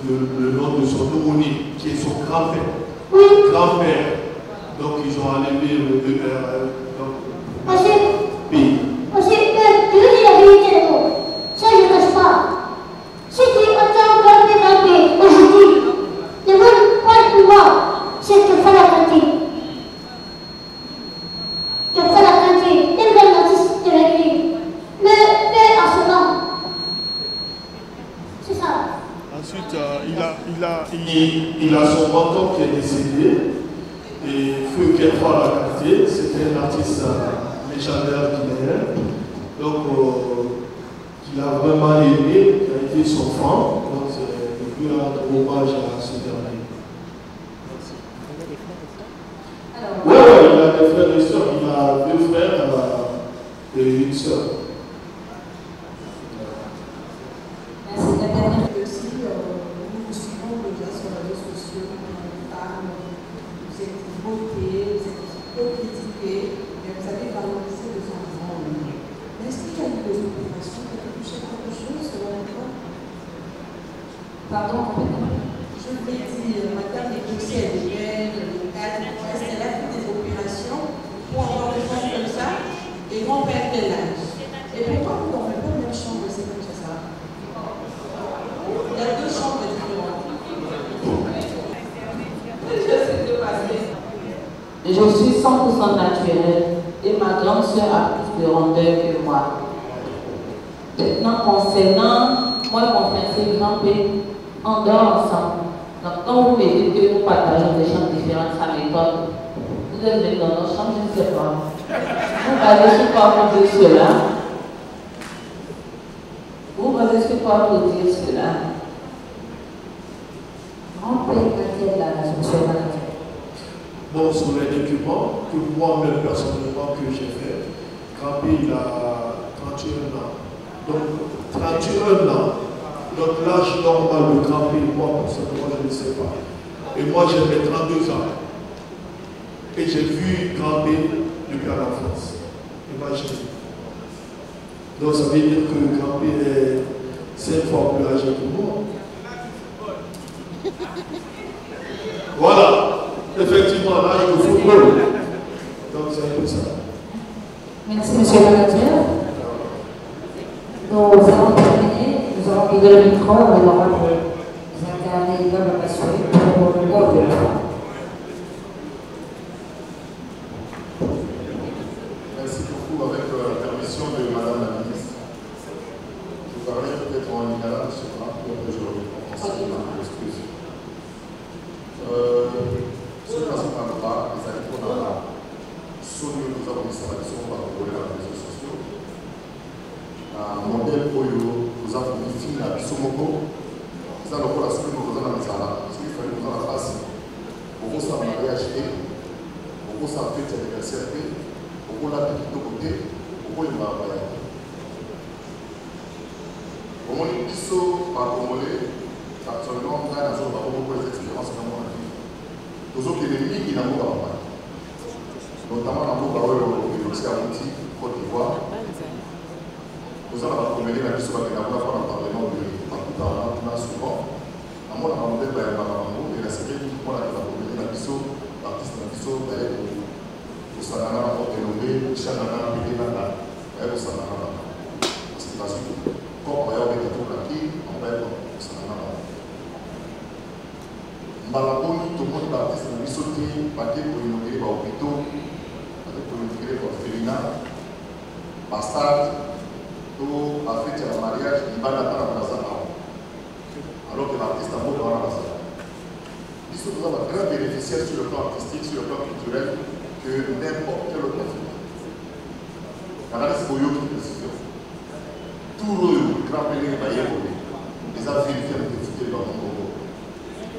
le nom de son homonyme, qui est son grand-père. Oui. Grand-père. Donc ils ont enlevé le P. Aussi, tu veux dire la vérité, ça je ne cache pas. Si tu entends Grand P aujourd'hui, le monde pas le pouvoir, c'est de faire la cantine. De faire la cantine, et le artiste de l'église. Mais à ce nom. C'est ça. Ensuite, il a son mentor qui est décédé. Et Feu Kelfa l'a capté. C'était un artiste légendaire guinéen. Donc, qu'il a vraiment aimé, qui a été son fan. Donc, il veut rendre hommage à ce dernier. Oui, il a des frères et sœurs. Il a 2 frères et une sœur. Nous suivons déjà sur les réseaux sociaux, vous êtes votés, vous êtes peu critiqués, mais vous avez valorisé les enfants. Mais est-ce qu'il y a eu des opérations qui ont touché quelque chose selon toi? Pardon, je voulais dire, madame les dossiers de l'aide, le cadre, est-ce qu'elle a fait des opérations pour avoir des gens comme ça et vont perdre l'âge? Et pourquoi vous n'en faites pas la même chambre, c'est comme ça? Il y a 2 chambres différentes. Je suis 100% naturelle et ma grande soeur a plus de rondeur que moi. Maintenant, concernant moi, mon frère, c'est Grand P, on dort ensemble. Donc, quand vous me dites que nous partageons des chambres différentes, ça m'étonne. Vous êtes venus dans nos chambres, je ne sais pas. Vous basez sur quoi pour dire cela? Vous basez sur quoi pour dire cela? Grand P, quand il est là, je suis malade. Bon, sur les documents que moi-même personnellement que j'ai fait, Grand P il a 31 ans. Donc 31 ans, donc l'âge normal de Grand P, moi personnellement je ne sais pas. Et moi j'ai fait 32 ans. Et j'ai vu Grand P depuis à la France. Imaginez. Donc ça veut dire que Grand P est 5 fois plus âgé que moi. Voilà. Effectivement, l'âge de football. Donc c'est un peu ça. Merci, monsieur le manager. Nous allons terminer, nous allons vider le micro, et nous allons incarner l'homme passionné pour le mot de la fin. Merci beaucoup. Avec la permission de Madame la Ministre, je parlais peut-être en lingala, je ne sais pas, puis après je reviens en français, je m'excuse. Ce principal pas, les années qu'on a sonné, nous avons mis ça à l'action par les réseaux sociaux. Un modèle pour nous avons mis fin à Bissomoko. Nous avons la semaine où nous avons mis ça là. Ce qu'il fallait nous en face. Pour vous, ça va mariage, pour vous, ça fait anniversaire, pour vous, la petite côté, pour vous, il m'a marié. Pour moi, les bisous par Congolais, actuellement, on a beaucoup d'expériences dans mon vie. Nous autres ennemis qui n'ont pas, notamment dans le Baoué, le Mouti, Côte d'Ivoire. Nous allons promener la mission avec la Parlement de Makuta, souvent. À moi, on a demandé à Marambo, et la série, on a promené la mission à artiste na biso baye kosangana na kotelombe chanana mpenenana baye kosangana na parce que bazwi koko baye obeta tolaki baye kosangana na mbala boni tomoni baartiste na biso te bake koinogere bahopito bake koinogere bafelina bastade to bafete ya mariage libanda ata na baza awa alors que l'artiste a beaucoup dans la salle. Ils sont un grand bénéficiaire sur le plan artistique, sur le plan culturel, que n'importe quel autre film. Canaliste Boyo qui précise. Tout le grand pélé est les a vérifiés avec des tickets dans le Congo.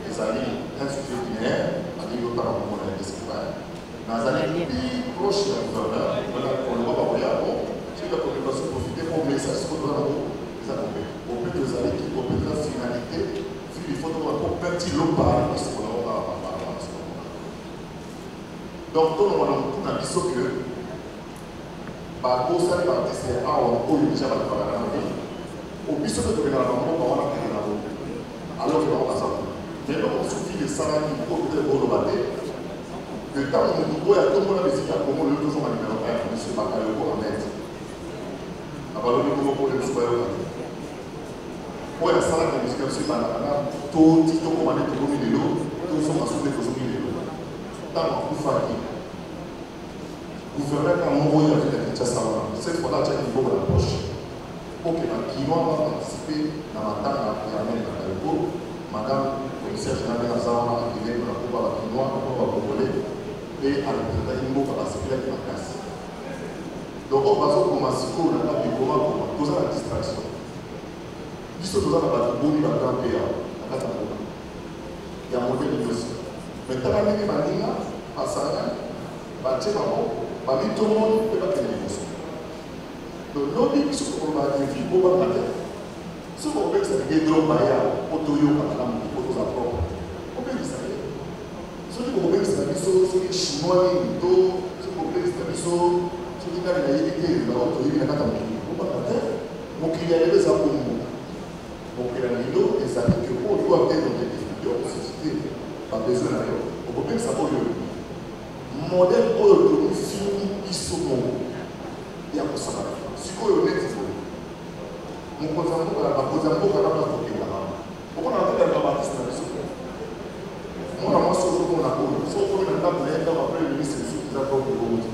Les amis, un sujet guinéen, a dit l'autre à mon monde, c'est vrai. Dans un amis plus proche du gouverneur, on le voit pas voyage, si la population profite pour le message, c'est qu'on doit les accompagner. Au plus que les amis qui comprennent la finalité, il faut donc un petit lot par ce qu'on a. Donc, tout le monde a dit que par rapport à l'artiste, on peut déjà faire la vie. Au plus que tu regardes dans le monde, on a fait la vie. Alors que l'on a ça. Mais donc, il suffit de ça, il faut peut-être le battre. Que quand on nous voit, tout le monde a visité à comment le toujours en numéro 1, M. Bakayoko en net. Alors, le numéro 1, M. Bakayoko. Pour la salle de musique, M. Bakayoko, tout le monde a dit que nous sommes assurés que nous sommes dans le Koufaki. Le gouverneur a envoyé avec la Kinshasa. Cette fois-là, il y a un niveau de la poche. Pour que la Kinois va participer dans la table de la Kinois, Madame le commissaire général Azara a dit que la Kinois va voler et à représenter une mot pour participer à la classe. Donc, on va commencer à la table de comment poser la distraction. Il faut que nous avons la grande PA. Il y a un modèle de dossier. Mais tant que nous avons dit, à Sarah, tout le monde peut pas tenir les dossiers. Donc, l'objet qui se trouve à la vie, il faut pas la tête. Ce qu'on veut, c'est des droits baya, autoyo, madame, pour nous apprendre. On peut dire ça. Ce qu'on veut, c'est des chinois, ce qu'on veut, c'est des choses, ce qui est la évité, la autoyo, la catamouille. Il faut pas la tête. Donc, il y a des apôtres. Donc, il y a des amis que pour doit être dans des difficultés, société, pas besoin d'ailleurs. On peut bien savoir le modèle pour fini, ils sont bons. Il y a pour ça. Si on est honnête, mon cousin, on a posé un mot à la place de Kéwana. Pourquoi on a fait un baptiste dans le souffle? Moi, on a pensé au jour qu'on a posé. Si on fait une table, on a après le ministre, c'est ce qu'ils ont fait pour le monde.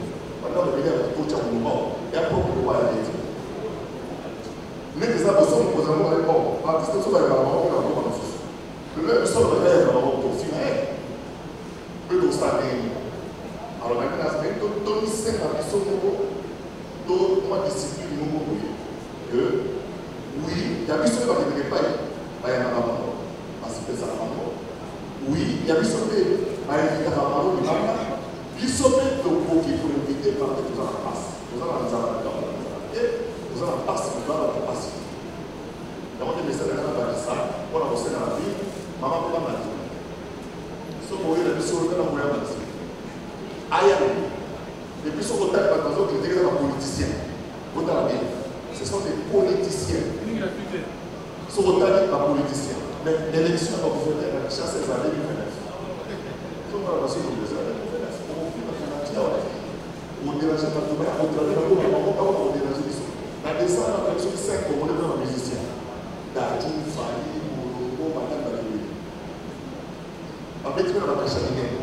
Maintenant, le ministre a dit qu'il y a un moment. Il y a un peu de quoi il a dit. Mais les absents, on pose un mot à l'époque. L'artiste, on va y avoir un mot à la souffle. Le sol de l'air, on va avoir un final. Peu de ça, alors maintenant, c'est que Tony Sen a mis son mot. Donc, moi, discipline, nous avons que oui, il y a plus de choses qui ne pas il y a un amendement. Parce que ça amendement. Oui, il y a plus de choses qui ne pas amendement. Plus de choses qu'il faut éviter parce que nous allons passer. Nous allons et nous allons passer, nous allons passer. Donc, on est message dans la ça, on a bossé dans la vie, maman peut pas m'a dit. Ce qu'on veut, c'est que nous allons passer. Aïe, et puis, ce qu'on a par exemple, les politiciens, ce sont des politiciens. Ce qu'on a dit par politiciens. Mais l'élection va vous faire la chasse des années 2009. On va passer pour les années 2009. On dérange pas tout le monde, on dérange les autres. La descente, la élection de 5, on est dans la musicien. Dati, Fali, Morobo, Madame Balévé. Après, tu vas dans la chaminée.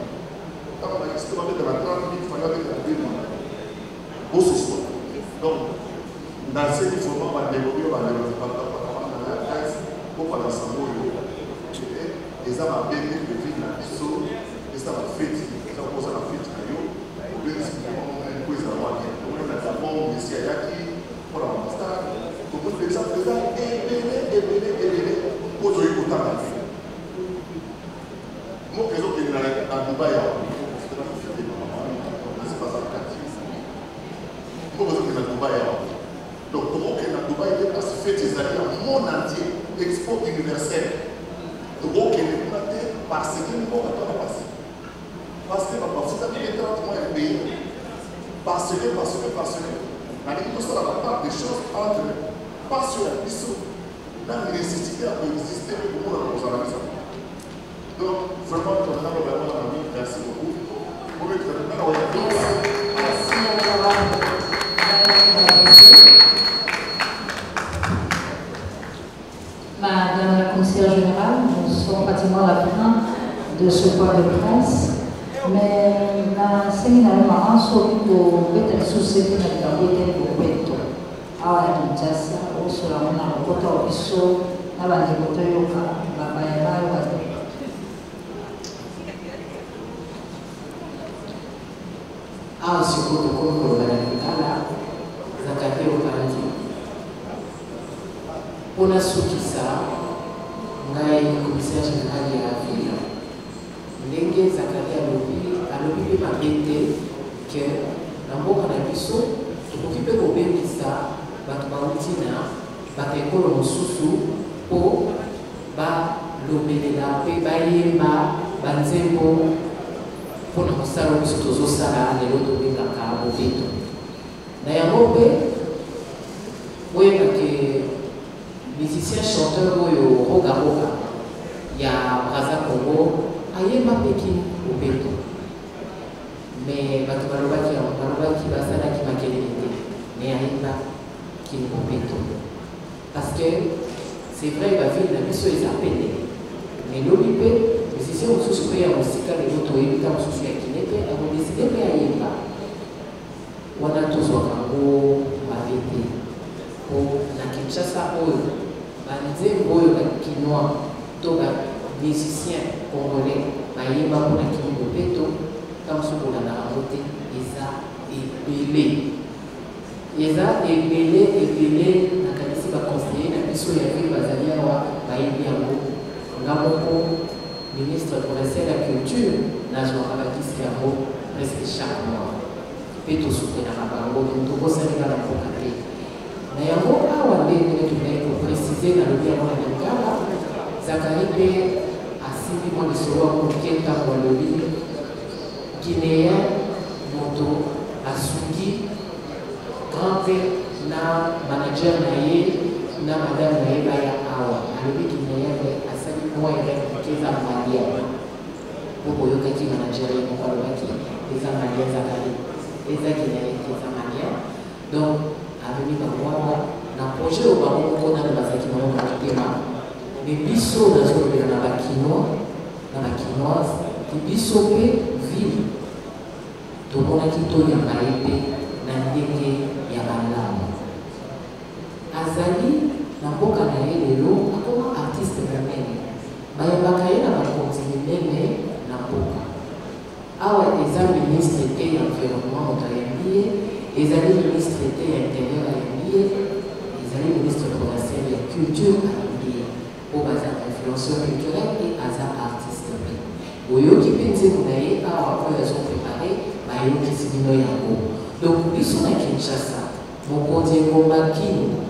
Quand on a extrêmement de la 30 000, il fallait avec la ville. Beau ce soir. Donc, dans ces formes, on va développer, on va développer, on va la thèse, on va la savoir. Et ça va bien le vivre la biseau, et ça va faire, ça va poser la fête. On peut expliquer comment on a une prise à la moitié. On a d'abord, M. Ayaki, on a un stade, on peut faire ça, et pour jouer autant la vie. Moi, je suis à Dubaï. Donc, comment que dans Dubaï, il y a fait des années au monde entier, expo universel. Donc, on est planté parce que nous ne pouvons pas passer. Parce que vous avez 30 mois à payer. Parce que. La négociation n'a pas des choses entre passion et mission. La nécessité à exister pour nous dans nos analyses. Donc, vraiment, merci beaucoup. Madame la conseillère générale, nous sommes pratiquement à la fin de ce point de presse, mais dans le séminaire, maman s'occupe de la société de la Gambie au Beto. Alors, il y a ça, on se l'a mis dans le côté au biseau, dans la côté au cas, la baïla, Ah, surtout comme le Banakala, Zakate au paradis. Pour la Soukissa, Ngai, commissaire général de la ville, Nenge Zakate à l'objet m'a été que dans mon canabiso, je m'occupe de Bébissa, Batbautina, Batekolo Mosusu, pour l'obéléla, Bayemba, Banzembo, pour nous faire un peu de sala et l'autre de la carte au vide. D'ailleurs, oui, parce que musicien chanteur au Roga Roga, il y a Braza Congo, il y a Pékin au vide. Mais Batoubaroba qui va ça là qui m'a qualité, mais il y a pas qui est au vide. Parce que c'est vrai, il va vivre la mission est appelée, mais l'obipé. Si on se souvient de la musique, on se souvient qu'il était, on décidé de aller là. On a tous un vérité. Pour la Kinshasa, on a dit que Kinois, tous les musiciens congolais, on a dit que les Péto, comme ce qu'on a raconté, ils ont ébélé. Ils ont ébélé, on a dit que conseiller, la mission est arrivée, on a dit que le ministre de la Culture, Najwa Rabakis Karo, presque chaque mois. Péto soutenir à Bango, donc tout ça est dans la procapé. Mais il y a un mot pour préciser dans le bien de la Gala, Zachary a suivi mon histoire pour Kenta Walobi, Guinéen, Moto, Asugi, grand-père, na manager naïe, na madame naïe, Baya Awa, Alobi Guinéen, moi il répliqué les Amaliens. Pour que les manager les Amaliens Zakari, les Guinéens, les Amaliens. Donc, à venir par moi, dans le projet au Baron, on a le Bazaki dans le mais Bissot dans la quinoise, les Bissot ville. Donc, on a quitté les Maïté, dans l'Été, il y a Balam. Azali, dans le Bokanaï, les lots, comment artiste eux-mêmes. Bayabakaye na bakonzi nene na mboka. Awa eza ministre te ya environnement motoyambie, ezali ministre te ya intérieur ayambie, ezali ministre provincial ya culture ayambie. Po baza influenceur culturel et aza artiste pe. Oyoki pe nzembo na ye awa oyo azoprépare bayokisi bino yango. Donc biso na Kinshasa, mokonzi engomba kino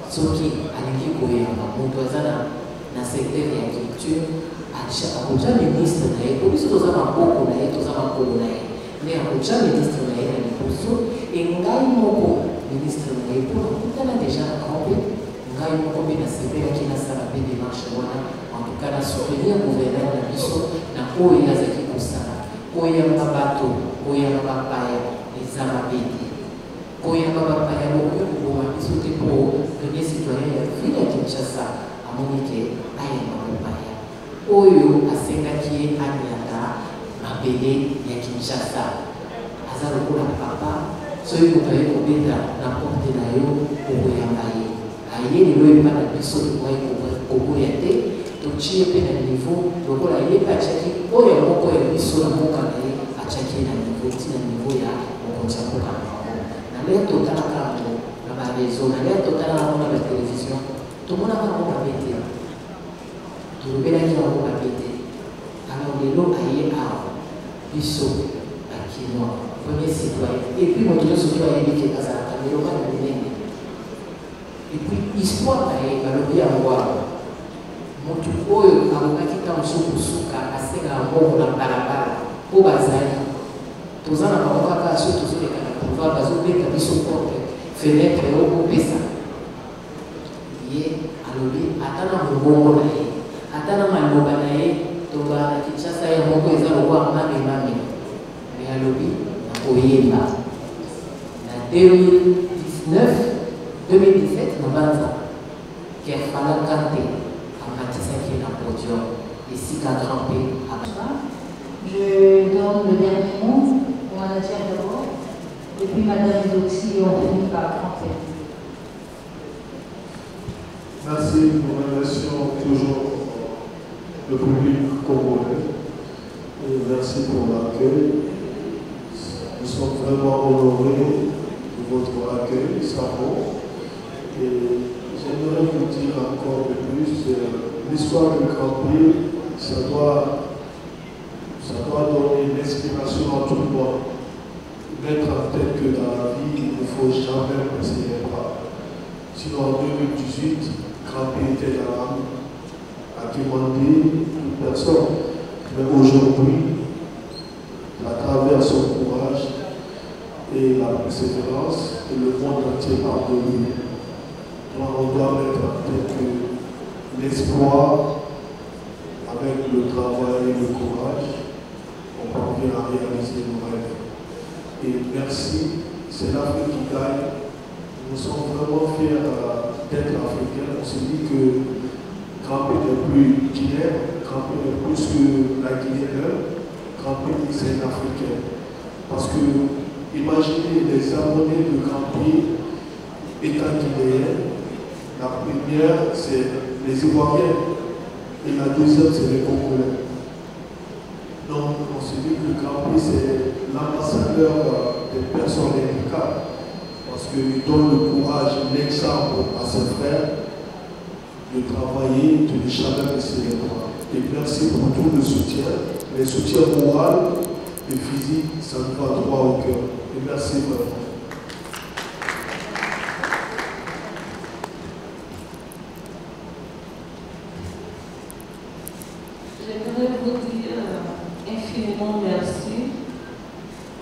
soki alingi koyamba moto aza na secteur ya culture, akuja ministre na ye, biso toza maboko na ye, toza makolo na ye, mais akuja ministre na ye na liboso, e ngai moko ministre na ye, po nakutana deja na grande, ngai moko mpe nasepelaki nasala mpe démarche wana, en tout cas na soutenir gouverneur na biso, na oyo azalaki kosala, koyamba bato, koyamba bapaya, eza mabe te, koyamba bapaya bokoki koboma biso te po premier citoyen ya ville ya Kinshasa, amonike ayamba mopaya oyo asengaki ye amiaka mabele ya Kinshasa aza lokola papa soki moto aye kobeta na porte na yo okoyamba ye aye lelo epa na biso ekoki koboya te totie mpe na niveau lokola ye mpe atiaki oyo moko ya biso na mboka na ye atiaki ye na niveau ti na niveau ya mokonzi ya mboka na bango na lere totalaka yango na barezo na lere totalaka yango na batelevizio tomonaka yango mabe te tolobelaki yango mabe te alors lelo aye awa biso bakinois premier citoyen et puis moto nyonso to ayebi ke azalaka lelo bana minene et puis histoire na ye balobi yango awa motu oyo akokaki ntango so kosuka asengaka mbongo na balabala mpo bazali toza na bango kaka so tozoleka na pouvoir bazobeta biso porte fenetre oyo kopesa ye alobi ata na mongongo na ye ata na maloba na ye tobaa na Kinshasa ye moko eza lokwa mame me Nalobi, Oyema. En 2017, dans Banza, Kerfala Kante, en Matisaki dans le podium, ici qu'à Grampé, à Je donne le dernier mot au manager d'abord, et puis Madame Doxy, on finit par Grampé. Merci, nous remercions toujours le public congolais. Et merci pour l'accueil. Nous sommes vraiment honorés de votre accueil, Savo. Et j'aimerais vous dire encore de plus, l'histoire du Grand Prix, ça doit donner une inspiration à tout le monde. Mettre en tête que dans la vie, il ne faut jamais passer les bras. Sinon, en 2018, Grand Prix était là, à demander toute personne. Mais aujourd'hui, à travers son courage et la persévérance, et le monde entier parle de lui. Donc, on doit mettre en tête que l'espoir, avec le travail et le courage, on parvient à réaliser nos rêves. Et merci, c'est l'Afrique qui gagne. Nous sommes vraiment fiers d'être africains. On se dit que Grand Prix n'est plus guinéen, Grand Prix n'est plus que la Guinée, Grand Prix c'est l'Africain. Parce que imaginez les abonnés de Grand Prix étant guinéens, la première c'est les Ivoiriens et la deuxième c'est les Congolais. Donc on se dit que le Grand Prix c'est l'ambassadeur des personnes handicapées. Parce qu'il donne le courage, l'exemple à ses frères de travailler, de les jamais baisser les bras. Et merci pour tout le soutien, les soutiens moral et physique, ça nous va droit au cœur. Et merci vraiment. J'aimerais vous dire infiniment merci.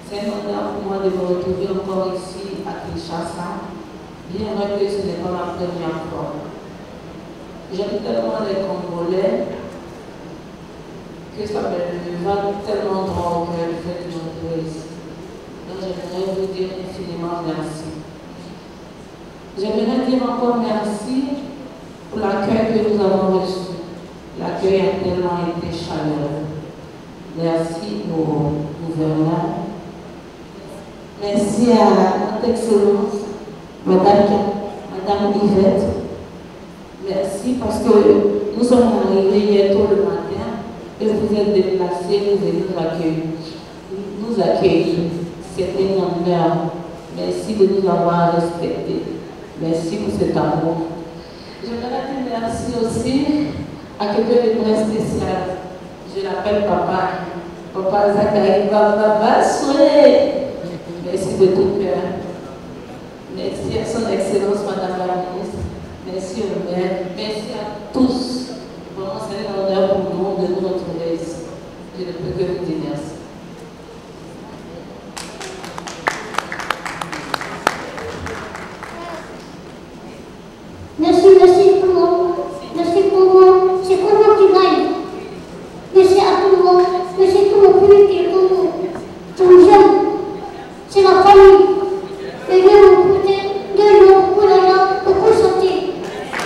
C'est un honneur pour moi de me retrouver encore ici à Kinshasa, bien vrai que ce n'est pas ma première fois. J'aime tellement les Congolais que ça me va tellement droit au cœur le fait de me retrouver ici. Donc j'aimerais vous dire infiniment merci. J'aimerais dire encore merci pour l'accueil que nous avons reçu. L'accueil a tellement été chaleureux. Merci aux gouverneurs. Merci à notre Excellence, Madame Yvette. Merci parce que nous sommes arrivés hier tôt le matin et vous êtes déplacés, vous venez nous accueillir. C'était un honneur. Merci de nous avoir respectés. Merci pour cet amour. J'aimerais dire merci aussi à quelqu'un de très spécial. Je l'appelle Papa. Papa Zachary Baba Soué. Merci de tout cœur. Merci à son Excellence, Madame la Ministre. Merci au maire. Merci à tous. Vraiment, c'est un honneur pour nous de nous retrouver ici. Je ne peux que vous dire merci. Merci Congo. Merci Congo. C'est Congo qui gagne. Merci à tout le monde. Merci tout le public et Congo. Tout le jeune. C'est la famille. Et nous, de l'eau, beaucoup sauter.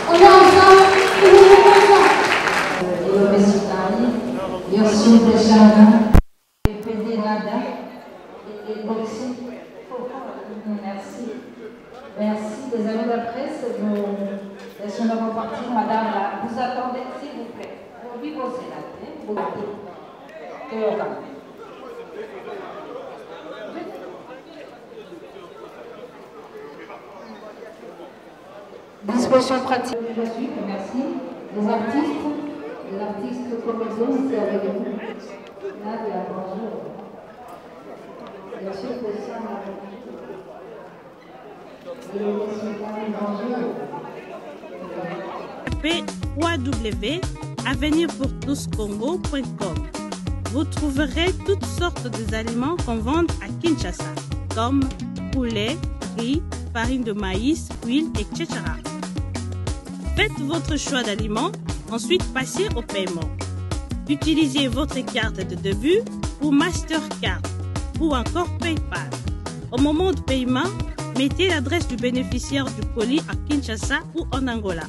On est ensemble et nous faisons ça. Merci Béchana, Pédérada et Boxy. Merci. Merci des amis de la presse. Nous laissons repartir. Madame, là, vous attendez, s'il vous plaît. Vous vivez au Sénat. Vous attendez. Disposition pratique. Je suis, merci. Les artistes comédiens, c'est avec vous. Nadia, bonjour. Bien sûr, Christian, bonjour. www.avenirpourtouscongo.com. Vous trouverez toutes sortes d'aliments qu'on vend à Kinshasa, comme poulet, riz, farine de maïs, huile, etc. Faites votre choix d'aliments, ensuite passez au paiement. Utilisez votre carte de début ou Mastercard. ou encore PayPal. Au moment du paiement, mettez l'adresse du bénéficiaire du colis à Kinshasa ou en Angola.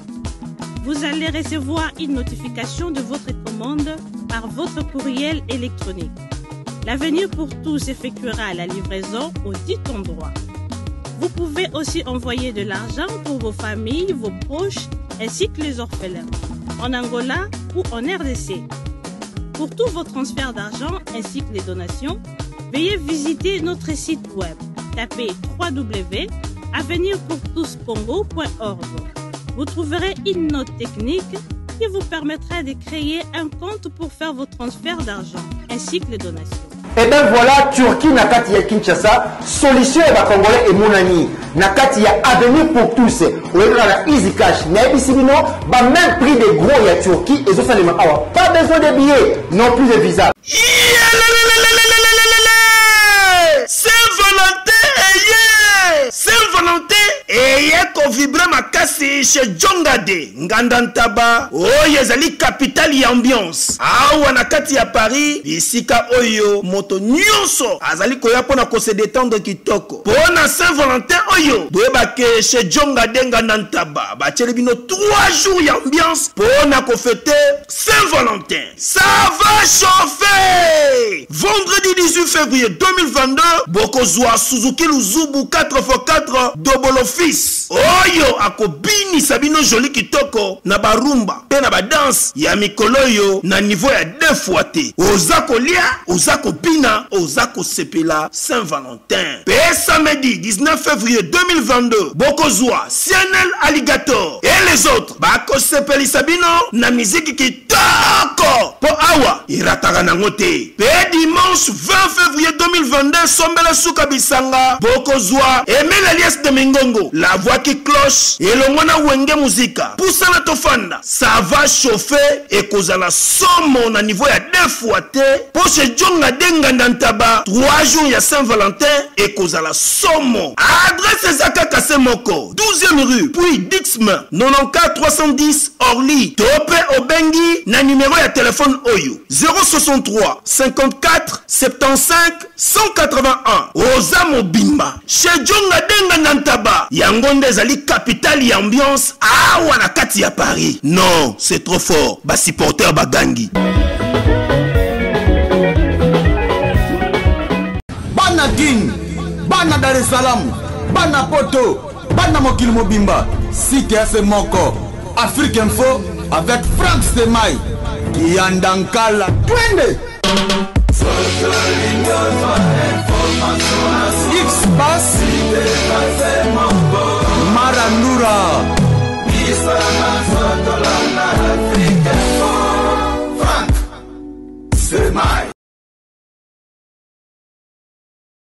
Vous allez recevoir une notification de votre commande par votre courriel électronique. L'avenir pour tous effectuera la livraison au dit endroit. Vous pouvez aussi envoyer de l'argent pour vos familles, vos proches, ainsi que les orphelins, en Angola ou en RDC. Pour tous vos transferts d'argent ainsi que les donations, veuillez visiter notre site web. Tapez www.avenirpourtouscongo.org. Vous trouverez une note technique qui vous permettra de créer un compte pour faire vos transferts d'argent ainsi que les donations. Et bien voilà, Turquie nakati ya Kinshasa, solution ya Congolais et Mounani. Nakati ya avenir pour tous. Ou la Easy Cash. Naibisibino, ba même prix des gros ya Turquie et ça les awa. Pas besoin de billets, non plus de visa. Saint-Valentin eye ko vibre makasi chez Jongade Ngandantaba oyo ezali capitale ya ambiance awa na kati ya Paris bisika oyo moto nyonso azali koya pona ko se détendre kitoko pona Saint-Valentin oyo boyebake chez Jongade Ngandantaba batieli bino 3 jours ya ambiance pona ko fêter Saint-Valentin. Ça va chauffer. Vendredi 18 février 2022 bokozwa Suzuki Luzubu 4x4 double office oyo akobini sabino joli kitoko na barumba pe na badance ya mikolo yo na niveau ya 2 fois te oza kolia oza kopina oza kosepela Saint-Valentin. Pe samedi 19 février 2022 bokozwa Cianel Alligator et les autres bakosepeli sabino na musique kitoko po awa irataka nango te. Pe dimanche 20 février 2022 sombela suka bisanga bokozwa Emile Alias de Mingongo, la voix qui cloche et le mona wenge musica. Poussa la tofanda, ça va chauffer et cause la somme à niveau à 2 fois te. Pour ce Djonga Denga Nantaba, 3 jours il y a Saint-Valentin et cause la somme. Adresse Zaka Kasemoko, 12e rue, puis Dixme, 94 310 Orly. Topé Obengi, na numéro de téléphone Oyo, 063 54 75 181. Oza Mobimba, chez Djonga Denga Nantaba, Yangonde ezali capitale ya ambiance awa na kati ya Paris. Non, c'est trop fort. Ba supporter bagangi. Bana King, Bana Dar es Salaam, Bana Poto, Bana Mokil Mobimba, CTF Moko, Afrique Info avec Frank Semai, Yandankala, Twende. X-Bass Marandura Frank Semai.